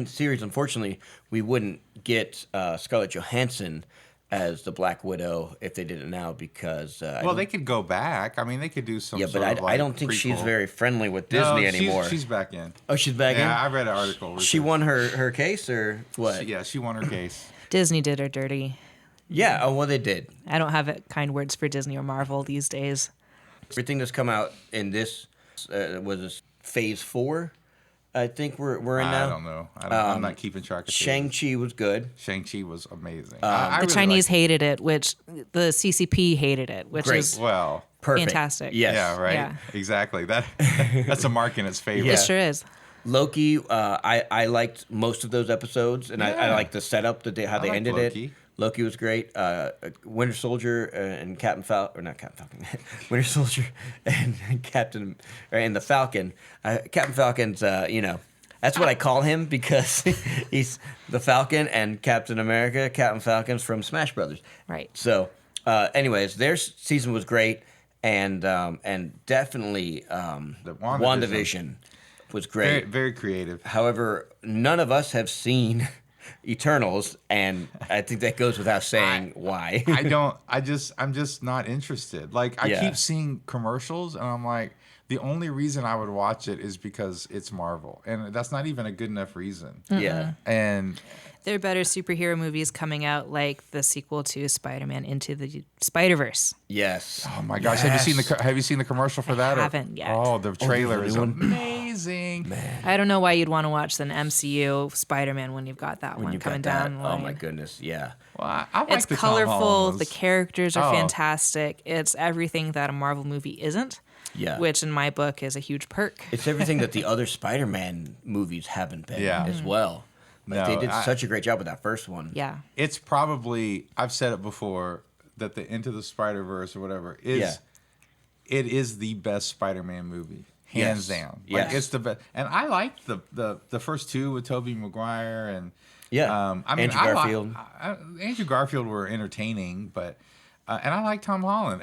series. Unfortunately, we wouldn't get Scarlett Johansson as the Black Widow if they did it now because... they could go back. I mean, they could do some but I don't think she's very friendly with Disney anymore. She's back in. Oh, she's back in? Yeah, I read an article. She won her case or what? She won her case. Disney did her dirty. Yeah, oh, well, they did. I don't have kind words for Disney or Marvel these days. Everything that's come out in this was this phase 4. I think we're in now. I don't know. I'm not keeping track of Shang-Chi was good. Shang-Chi was amazing. The really Chinese hated it, which the CCP hated it, which is perfect. Fantastic. Yes. Yeah, right. Yeah. Exactly. That's a mark in its favor. It sure is. Loki, I liked most of those episodes, and I liked the setup, how they ended Loki. it. Loki was great. Winter Soldier and Captain Falcon, or not Captain Falcon, Winter Soldier and the Falcon. Captain Falcon's, that's what I call him because he's the Falcon, and Captain America, Captain Falcon's from Smash Brothers. Right. So, anyways, their season was great, and definitely the WandaVision was great. Very, very creative. However, none of us have seen Eternals, and I think that goes without saying why. I'm just not interested. Like, I keep seeing commercials, and I'm like, the only reason I would watch it is because it's Marvel, and that's not even a good enough reason. Yeah. And there are better superhero movies coming out, like the sequel to Spider-Man Into the Spider-Verse. Yes. Oh my gosh, have you seen the commercial for that? I haven't yet. Oh, the trailer is amazing. Man. I don't know why you'd want to watch an MCU Spider-Man when you've got that one coming down. Oh my goodness, yeah. Well, I like it's the colorful. The characters are fantastic. It's everything that a Marvel movie isn't. Yeah. Which in my book is a huge perk. It's everything that the other Spider-Man movies haven't been as well. Like, they did such a great job with that first one. Yeah. It's probably, I've said it before, that the Into the Spider-Verse or whatever it is the best Spider-Man movie. Hands down. Like, it's the best. And I liked the first 2 with Tobey Maguire and Andrew Garfield. Andrew Garfield were entertaining, but and I like Tom Holland.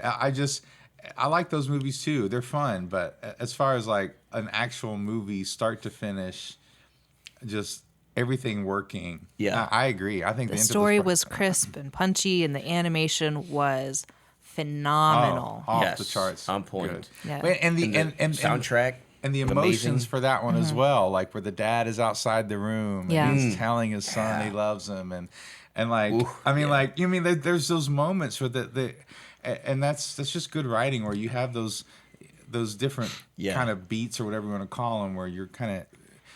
I like those movies too. They're fun, but as far as like an actual movie, start to finish, just everything working. Yeah, I agree. I think the story was crisp and punchy, and the animation was phenomenal. Off the charts, on point. Yeah. And the soundtrack and the emotions for that one as well, like where the dad is outside the room and he's telling his son he loves him, and like there's those moments where and that's just good writing where you have those different kind of beats or whatever you want to call them, where you're kind of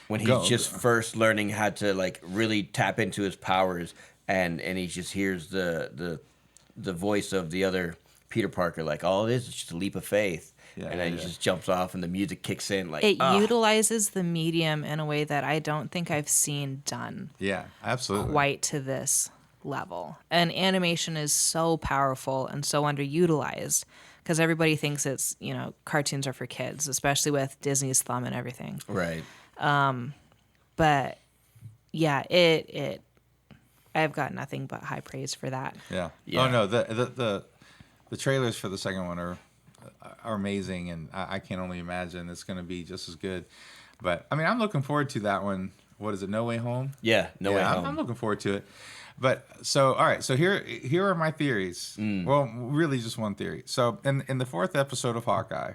when he's just first learning how to like really tap into his powers, and he just hears the voice of the other Peter Parker, like all it is just a leap of faith, and then he just jumps off and the music kicks in. Like it utilizes the medium in a way that I don't think I've seen done. Yeah, absolutely. Quite to this level. And animation is so powerful and so underutilized because everybody thinks it's, cartoons are for kids, especially with Disney's thumb and everything. Right. But yeah, I've got nothing but high praise for that. Yeah. Oh no, the trailers for the second one are amazing, and I can only imagine it's going to be just as good. But I mean, I'm looking forward to that one. What is it? No Way Home? Yeah, No Way Home. I'm looking forward to it. But so, all right. So here are my theories. Well, really just one theory. So in the 4th episode of Hawkeye,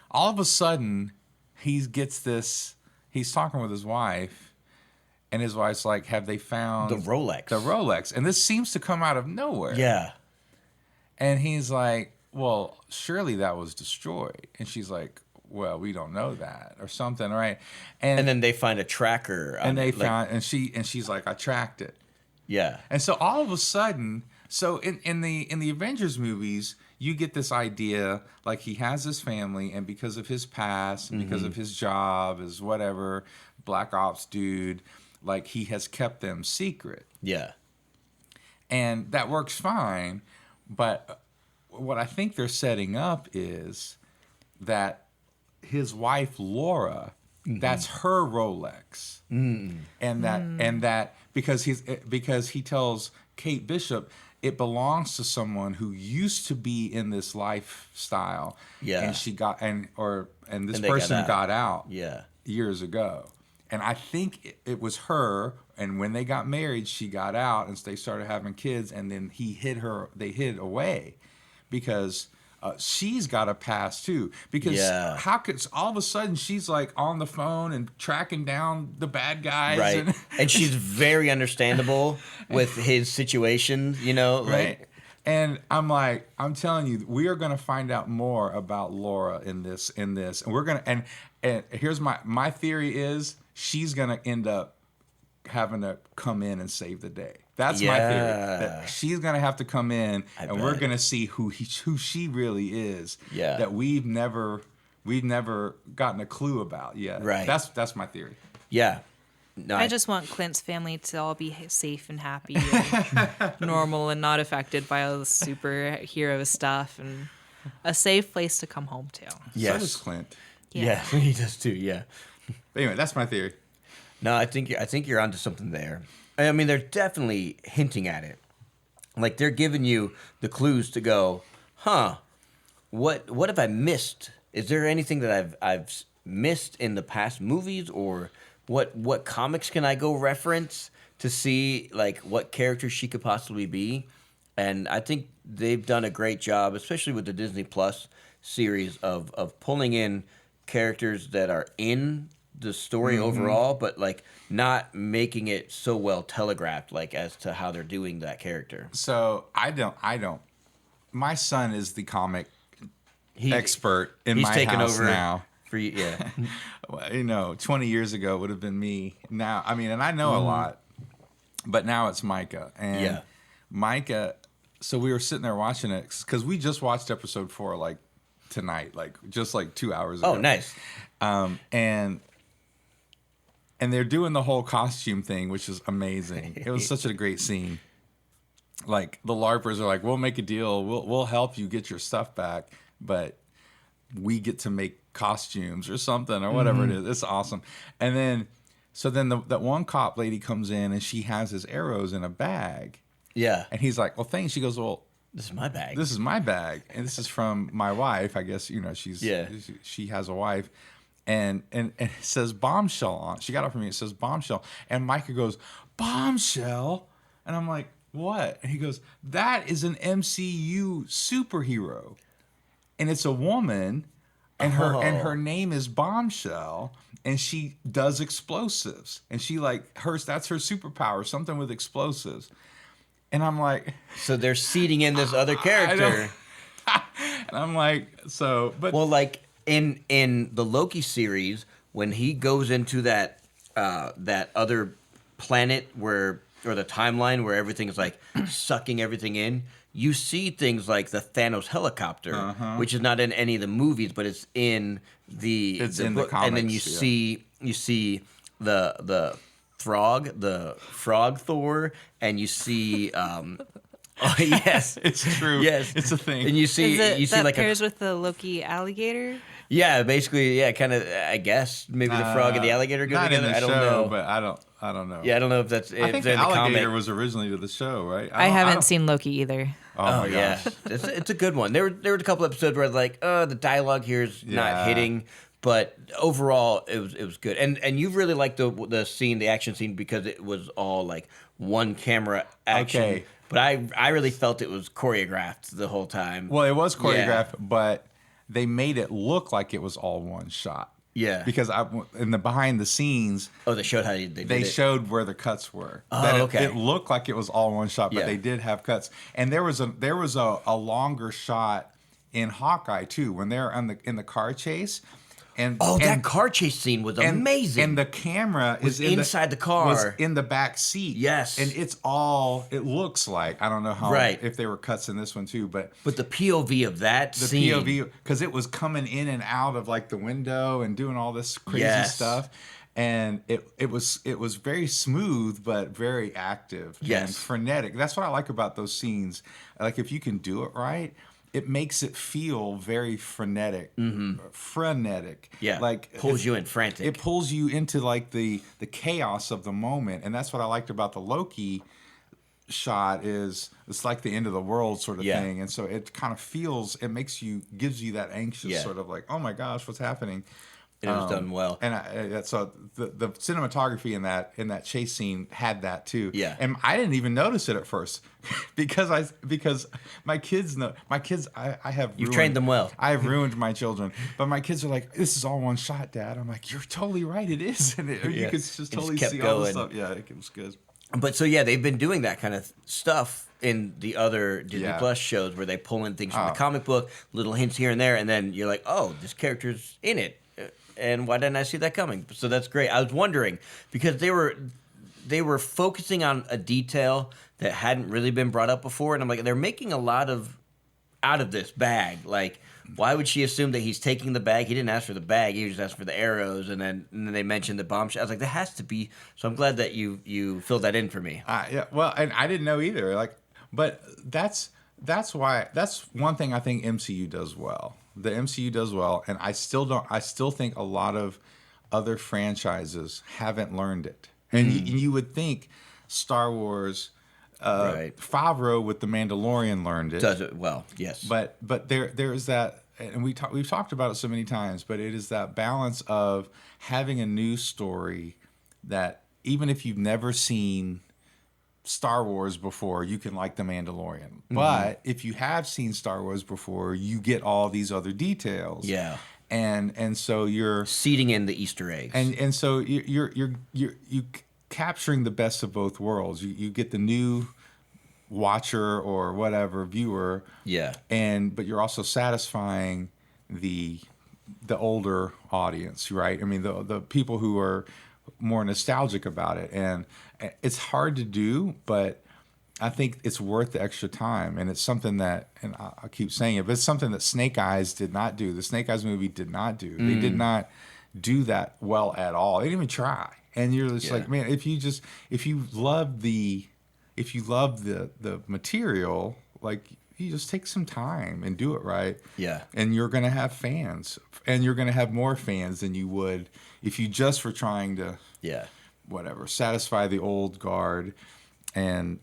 all of a sudden he gets this. He's talking with his wife, and his wife's like, "Have they found the Rolex?" The Rolex, and this seems to come out of nowhere. Yeah. And he's like, "Well, surely that was destroyed." And she's like, "Well, we don't know that," or something, right? And then they find a tracker, and she's like, "I tracked it." Yeah. And so all of a sudden, in the Avengers movies, you get this idea like he has his family, and because of his past and because of his job, his whatever, black ops dude, like he has kept them secret. Yeah. And that works fine. But what I think they're setting up is that his wife, Laura, that's her Rolex. And that because he tells Kate Bishop it belongs to someone who used to be in this lifestyle. Yeah. And she got and this And they person got out Yeah. years ago. And I think it was her, and when they got married, she got out and they started having kids, and then they hid away because she's got a past too. Because how could all of a sudden she's like on the phone and tracking down the bad guys, Right. And she's very understandable with his situation, you know, like, right? And I'm telling you, we are going to find out more about Laura in this, and we're going to, and here's my theory is she's going to end up having to come in and save the day. That's my theory. That she's going to have to come in, and we're going to see who she really is. Yeah. That we've never gotten a clue about yet. Right. That's my theory. yeah. No, I just want Clint's family to all be safe and happy and normal and not affected by all the superhero stuff, and a safe place to come home to. So does Clint. Yeah, he does too. Yeah. But anyway, that's my theory. No, I think you're onto something there. I mean, they're definitely hinting at it. Like they're giving you the clues to go, huh? What have I missed? Is there anything that I've missed in the past movies, or what comics can I go reference to see like what character she could possibly be? And I think they've done a great job, especially with the Disney Plus series of pulling in characters that are in the story overall, but like not making it so well telegraphed, like as to how they're doing that character. So I don't. My son is the comic expert in my taken house over now. For you, yeah. Well, 20 years ago would have been me. Now, I mean, and I know a lot, but now it's Micah. And Micah, so we were sitting there watching it because we just watched episode 4 like tonight, like just like 2 hours ago. Oh, nice. And they're doing the whole costume thing, which is amazing. It was such a great scene. Like the LARPers are like, we'll make a deal. We'll help you get your stuff back, but we get to make costumes or something or whatever it is. It's awesome. And then, that one cop lady comes in and she has his arrows in a bag. Yeah. And he's like, well, thanks. She goes, well, This is my bag. this is my bag. And this is from my wife. I guess, she has a wife. And it says bombshell on it. She got it from me. It says bombshell. And Micah goes, bombshell? And I'm like, what? And he goes, that is an MCU superhero. And it's a woman, and her name is Bombshell, and she does explosives. And she that's her superpower, something with explosives. And I'm like, so they're seeding in this other character. And I'm like, but well, like in the Loki series, when he goes into that other planet or the timeline where everything is like sucking everything in, you see things like the Thanos helicopter, which is not in any of the movies, but it's in the book. Comics, and then you see the frog Thor, and you see oh yes, it's true. Yes, it's a thing. And you see that like pairs with the Loki alligator. Yeah, basically, yeah, kind of. I guess maybe the frog and the alligator go not together. In the I don't show, know, but I don't know. Yeah, I don't know if that's. I think the alligator was originally to the show, right? I haven't seen Loki either. Oh my yeah, gosh. it's a good one. There were a couple episodes where like, the dialogue here is not hitting, but overall it was good. And you really liked the action scene, because it was all like one camera action. Okay. But I really felt it was choreographed the whole time. Well, it was choreographed, but they made it look like it was all one shot. Yeah. Because in the behind the scenes, they showed how they did it. showed where the cuts were. Oh, okay. It looked like it was all one shot, but they did have cuts. And there was a longer shot in Hawkeye too, when they're in the car chase. that car chase scene was amazing. And the camera was inside the car. Was in the back seat. Yes. And it looks like, I don't know how, if there were cuts in this one too, but the POV of that scene. The POV, because it was coming in and out of like the window and doing all this crazy stuff. And it was very smooth, but very active and frenetic. That's what I like about those scenes. Like if you can do it right, it makes it feel very frenetic. Frenetic. Yeah. Like pulls you in, frantic. It pulls you into like the chaos of the moment. And that's what I liked about the Loki shot is it's like the end of the world sort of thing. And so it kind of gives you that anxious sort of like, oh my gosh, what's happening? And it was done well. And so the cinematography in that chase scene had that too. Yeah. And I didn't even notice it at first because my kids I have You've trained them well. I have ruined my children. But my kids are like, this is all one shot, Dad. I'm like, you're totally right, it is. And you could just totally see all the stuff. Yeah, it was good. But so they've been doing that kind of stuff in the other Disney Plus shows where they pull in things from the comic book, little hints here and there, and then you're like, oh, this character's in it. And why didn't I see that coming? So that's great. I was wondering because they were focusing on a detail that hadn't really been brought up before, and I'm like, they're making a lot out of this bag. Like, why would she assume that he's taking the bag? He didn't ask for the bag. He just asked for the arrows, and then they mentioned the bombshell. I was like, there has to be. So I'm glad that you filled that in for me. Yeah. Well, and I didn't know either. Like, but that's one thing I think MCU does well. The MCU does well, and I still think a lot of other franchises haven't learned it. And you would think Star Wars, Favreau with The Mandalorian learned it. Does it well, yes. But there is that, and we've talked about it so many times, but it is that balance of having a new story that even if you've never seen Star Wars before, you can like The Mandalorian. But if you have seen Star Wars before, you get all these other details. Yeah. And so you're seeding in the Easter eggs. And so you're capturing the best of both worlds. You get the new watcher or whatever viewer. Yeah. But you're also satisfying the older audience, right? I mean the people who are more nostalgic about it, and it's hard to do, but I think it's worth the extra time, and it's something that, and I keep saying it, but it's something that Snake Eyes did not do. The Snake Eyes movie did not do. They did not do that well at all. They didn't even try. And you're just like, man, if you love the material, like you just take some time and do it right. Yeah. And you're gonna have fans, and you're gonna have more fans than you would if you just were trying to satisfy the old guard,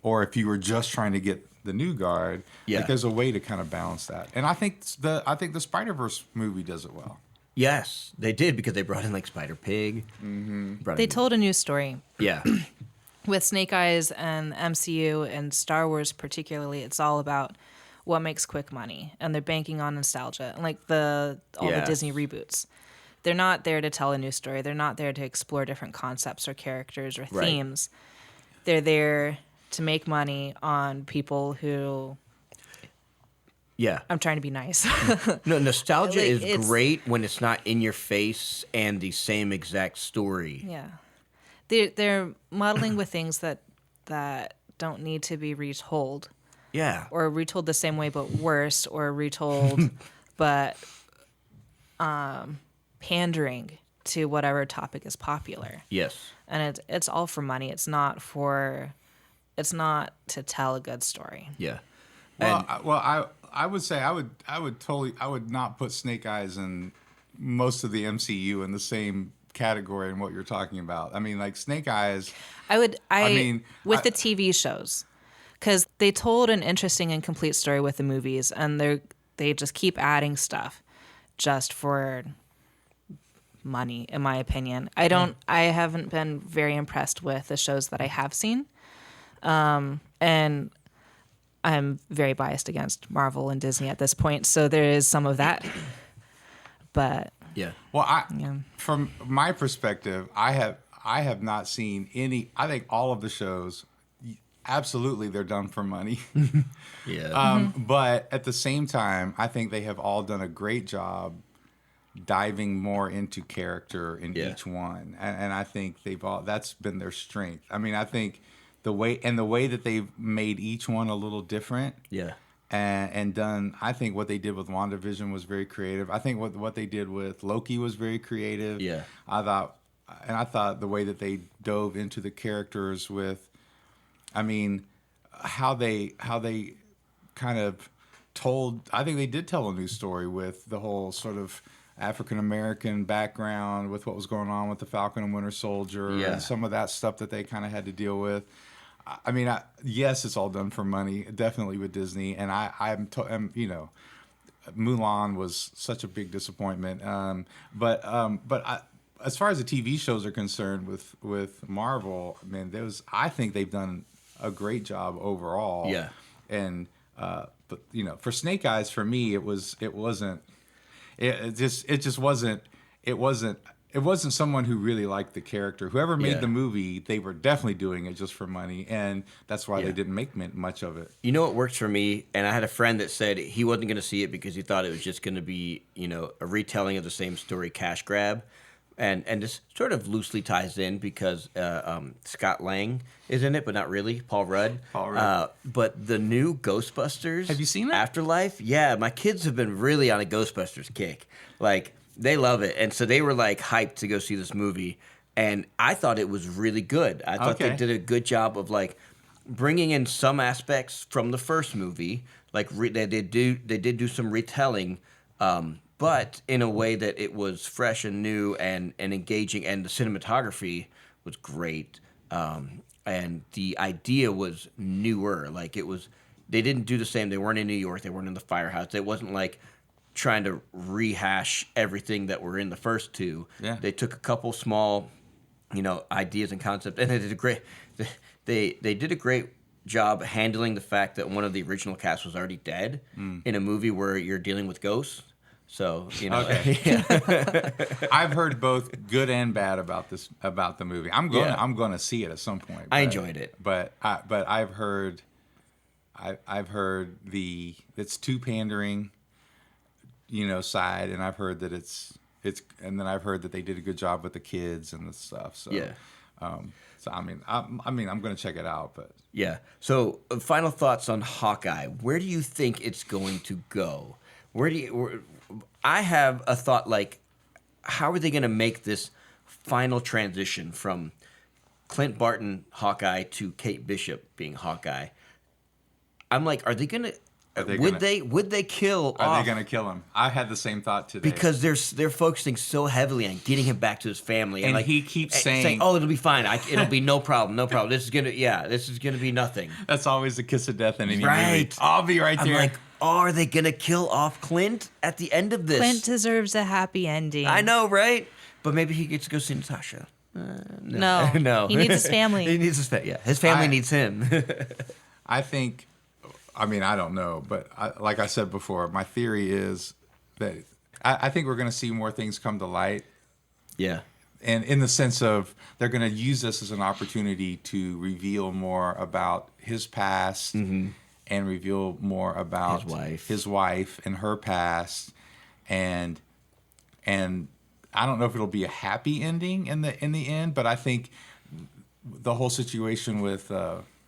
or if you were just trying to get the new guard. Yeah. Like there's a way to kind of balance that. And I think the Spider-Verse movie does it well. Yes, they did, because they brought in like Spider Pig. They told a new story. Yeah. With Snake Eyes and MCU and Star Wars particularly, it's all about what makes quick money, and they're banking on nostalgia, and like all the Disney reboots. They're not there to tell a new story. They're not there to explore different concepts or characters or themes. They're there to make money on people who... Yeah. I'm trying to be nice. No, nostalgia is great when it's not in your face and the same exact story. Yeah. They're modeling with things that don't need to be retold. Yeah. Or retold the same way but worse, or retold but pandering to whatever topic is popular. Yes. And it's all for money. It's not to tell a good story. Yeah. I would say I would not put Snake Eyes and most of the MCU in the same category in what you're talking about. I mean, like Snake Eyes. With the TV shows, because they told an interesting and complete story with the movies, and they just keep adding stuff just for money, in my opinion. I haven't been very impressed with the shows that I have seen, and I'm very biased against Marvel and Disney at this point, so there is some of that. But yeah, well, from my perspective, I have not seen any. I think all of the shows, absolutely, they're done for money. Yeah. But at the same time, I think they have all done a great job diving more into character in Yeah. each one, and I think that's been their strength. I mean, I think the way that they've made each one a little different. Yeah. And done. I think what they did with WandaVision was very creative. I think what they did with Loki was very creative. Yeah. I thought the way that they dove into the characters with, I mean, how they kind of told. I think they did tell a new story with the whole sort of African American background with what was going on with the Falcon and Winter Soldier and some of that stuff that they kind of had to deal with. I mean, yes, it's all done for money, definitely with Disney, and I'm you know, Mulan was such a big disappointment. But as far as the TV shows are concerned with Marvel, I mean, I think they've done a great job overall. Yeah. And but you know, for Snake Eyes, for me, it wasn't someone who really liked the character. Whoever made the movie, they were definitely doing it just for money, and that's why they didn't make much of it. You know what works for me? And I had a friend that said he wasn't going to see it because he thought it was just going to be, you know, a retelling of the same story, cash grab. And this sort of loosely ties in because Scott Lang is in it, but not really. Paul Rudd. But the new Ghostbusters. Have you seen it? Afterlife? Yeah, my kids have been really on a Ghostbusters kick. Like, they love it. And so they were, like, hyped to go see this movie. And I thought it was really good. I thought they did a good job of, like, bringing in some aspects from the first movie. Like, they did do some retelling, but in a way that it was fresh and new and engaging, and the cinematography was great, and the idea was newer. Like, they didn't do the same. They weren't in New York. They weren't in the firehouse. It wasn't like trying to rehash everything that were in the first two. Yeah. They took a couple small, you know, ideas and concepts, and they did a great. They did a great job handling the fact that one of the original cast was already dead in a movie where you're dealing with ghosts. So, you know, I've heard both good and bad about the movie. I'm going to see it at some point. I enjoyed it, but I've heard it's too pandering, you know, side, and I've heard that and then I've heard that they did a good job with the kids and the stuff. So so I mean, I'm going to check it out, but yeah. So, final thoughts on Hawkeye. Where do you think it's going to go? I have a thought, like, how are they going to make this final transition from Clint Barton Hawkeye to Kate Bishop being Hawkeye? I'm like, are they going to? Would they kill? Are they going to kill him? I had the same thought today because they're focusing so heavily on getting him back to his family, and like, he keeps saying, "Oh, it'll be fine. It'll be no problem, no problem. This is gonna be nothing." That's always the kiss of death in any movie. Right. I'll be right there. I'm like, are they gonna kill off Clint at the end of this? Clint deserves a happy ending. I know, right? But maybe he gets to go see Natasha. No. No. He needs his family. He needs his family. Yeah, his family needs him. I think. I mean, I don't know, but like I said before, my theory is that I think we're going to see more things come to light. Yeah. And in the sense of they're going to use this as an opportunity to reveal more about his past and reveal more about his wife and her past. And I don't know if it'll be a happy ending in the end, but I think the whole situation with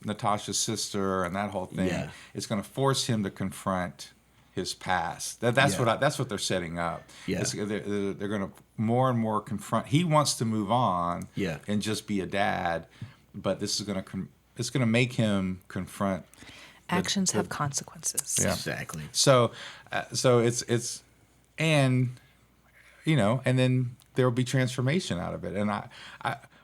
Natasha's sister and that whole thing, it's going to force him to confront his past. That's what they're setting up. Yeah. They're going to more and more confront. He wants to move on and just be a dad, but this is going to make him confront. Actions have consequences. Yeah. Exactly. So it's and you know, and then there will be transformation out of it. And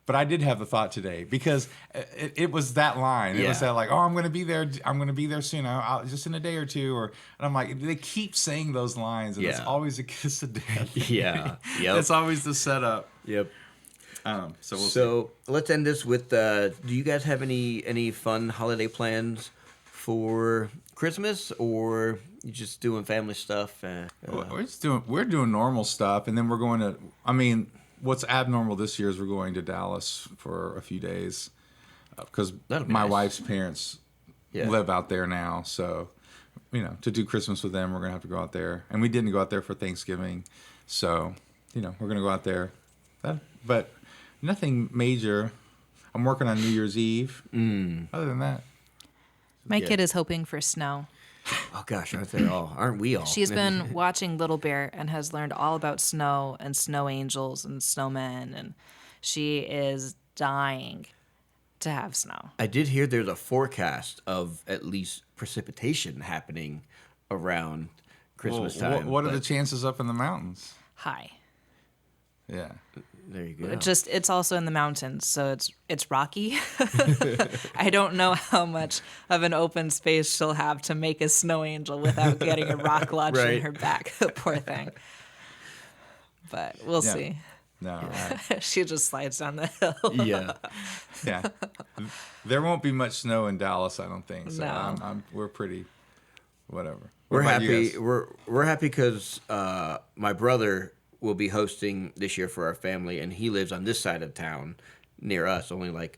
but I did have the thought today because it was that line. It was that like, oh, I'm going to be there. I'm going to be there soon. I'll just in a day or two. And I'm like, they keep saying those lines, and it's always a kiss of death. Yeah. Yep. It's always the setup. Yep. So let's end this with. Do you guys have any fun holiday plans for Christmas, or you just doing family stuff? We're doing normal stuff, and then we're going to. I mean, what's abnormal this year is we're going to Dallas for a few days because my wife's parents live out there now. So, you know, to do Christmas with them, we're gonna have to go out there, and we didn't go out there for Thanksgiving. So, we're gonna go out there, but nothing major. I'm working on New Year's Eve. Other than that, My kid is hoping for snow. Oh gosh, aren't we all? She's been watching Little Bear and has learned all about snow and snow angels and snowmen, and she is dying to have snow. I did hear there's a forecast of at least precipitation happening around Christmas time. What are the chances up in the mountains? High. Yeah. There you go. It's also in the mountains, so it's rocky. I don't know how much of an open space she'll have to make a snow angel without getting a rock lodged in her back. Poor thing. But we'll see. No. She just slides down the hill. Yeah. Yeah. There won't be much snow in Dallas, I don't think. So No. we're pretty whatever. We're What about you happy. guys? We're happy because my brother will be hosting this year for our family, and he lives on this side of town near us, only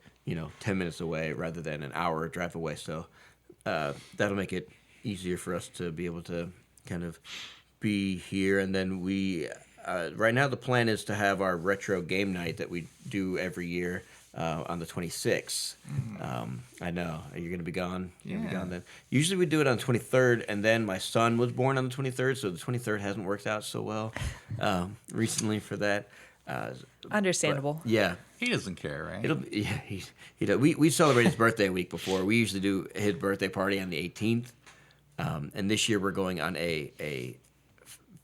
10 minutes away rather than an hour drive away. So that'll make it easier for us to be able to kind of be here. And then we right now the plan is to have our retro game night that we do every year on the 26th. I know. You're going to be gone. You're going to be gone then. Usually we do it on the 23rd, and then my son was born on the 23rd, so the 23rd hasn't worked out so well recently for that. Understandable. But, yeah. He doesn't care, right? He does. We celebrate his birthday a week before. We usually do his birthday party on the 18th, and this year we're going on a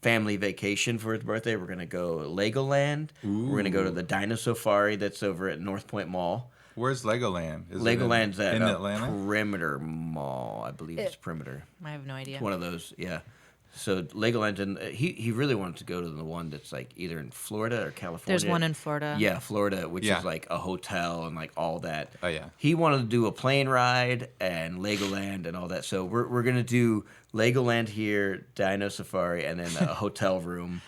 family vacation for his birthday. We're going to go Legoland. We're going to go to the Dino Safari that's over at North Point Mall. Where's Legoland? Legoland's at in Atlanta? Perimeter Mall. I believe it's Perimeter. I have no idea. It's one of those, yeah. So Legoland, and he really wanted to go to the one that's either in Florida or California. There's one in Florida. Yeah, Florida, which is a hotel and all that. Oh yeah. He wanted to do a plane ride and Legoland and all that. So we're gonna do Legoland here, Dino Safari, and then a hotel room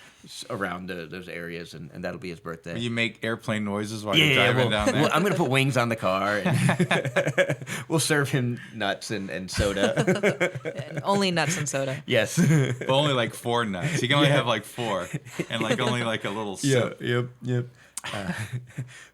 around those areas, and that'll be his birthday. You make airplane noises while you're driving down there? I'm going to put wings on the car. And we'll serve him nuts and soda. Only nuts and soda. Yes. But only 4 nuts. You can only have 4 and only a little sip. Yep.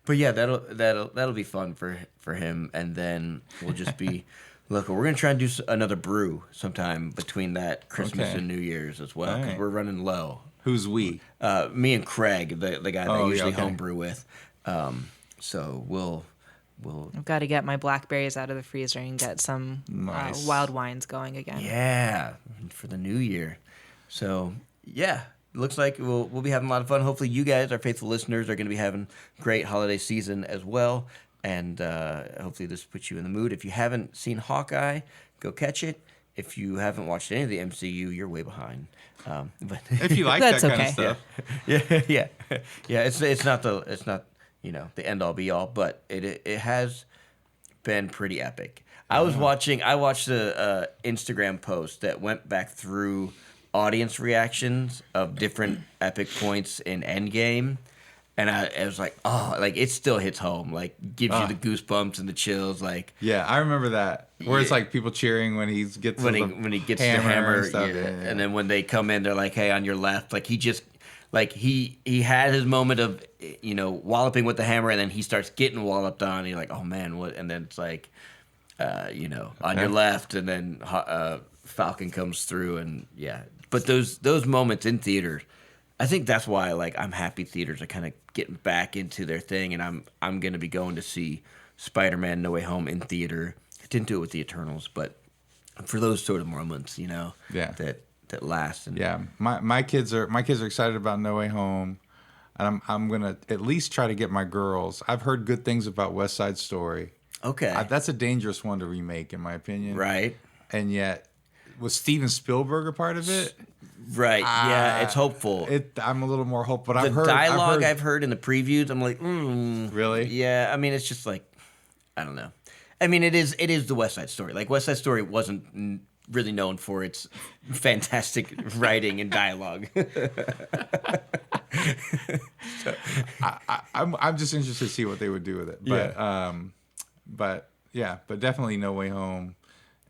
But yeah, that'll be fun for him, and then we'll just be local. We're gonna try and do another brew sometime between that Christmas and New Year's as well, because we're running low. Who's we? Me and Craig, the guy that I usually okay. homebrew with. So we'll. I've got to get my blackberries out of the freezer and get some Nice. wild wines going again. Yeah, for the new year. So yeah, looks like we'll be having a lot of fun. Hopefully, you guys, our faithful listeners, are going to be having a great holiday season as well. And hopefully, this puts you in the mood. If you haven't seen Hawkeye, go catch it. If you haven't watched any of the MCU, you're way behind. But If you like that That's kind of okay. stuff. yeah. It's not the end all be all, but it has been pretty epic. I watched a Instagram post that went back through audience reactions of different epic points in Endgame. And I was like, it still hits home. Gives you the goosebumps and the chills. Yeah, I remember that. Where it's people cheering when he gets when the he gets the hammer, and stuff. yeah. Yeah. And then when they come in, they're like, "Hey, on your left." He just he had his moment of walloping with the hammer, and then he starts getting walloped on. And you're like, "Oh man, what?" And then it's on your left, and then Falcon comes through, and yeah. But those moments in theater, I think that's why I'm happy theaters are kind of getting back into their thing, and I'm gonna be going to see Spider-Man: No Way Home in theater. I didn't do it with the Eternals, but for those sort of moments, that last. And Yeah, my kids are excited about No Way Home, and I'm gonna at least try to get my girls. I've heard good things about West Side Story. Okay. That's a dangerous one to remake, in my opinion. Right. And yet, was Steven Spielberg a part of it? Right. Yeah, it's hopeful. I'm a little more hopeful. But The dialogue I've heard in the previews, I'm like, really? Yeah. I mean, it's just I don't know. I mean, it is the West Side Story. West Side Story wasn't really known for its fantastic writing and dialogue. I'm just interested to see what they would do with it. But but definitely No Way Home,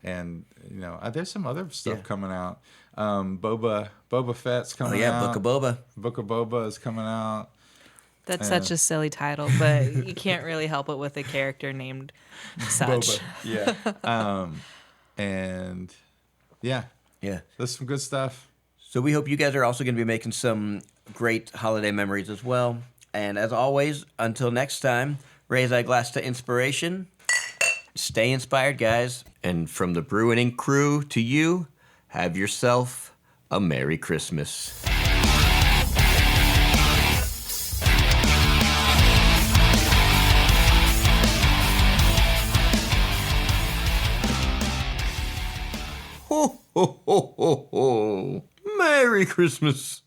and there's some other stuff coming out. Boba Fett's coming out. Book of Boba. Book of Boba is coming out. That's such a silly title, but you can't really help it with a character named such. Boba. Yeah. And yeah, there's some good stuff. So we hope you guys are also going to be making some great holiday memories as well. And as always, until next time, raise a glass to inspiration. Stay inspired, guys. And from the Brew and Ink crew to you, have yourself a Merry Christmas. Ho, ho, ho, ho, ho. Merry Christmas.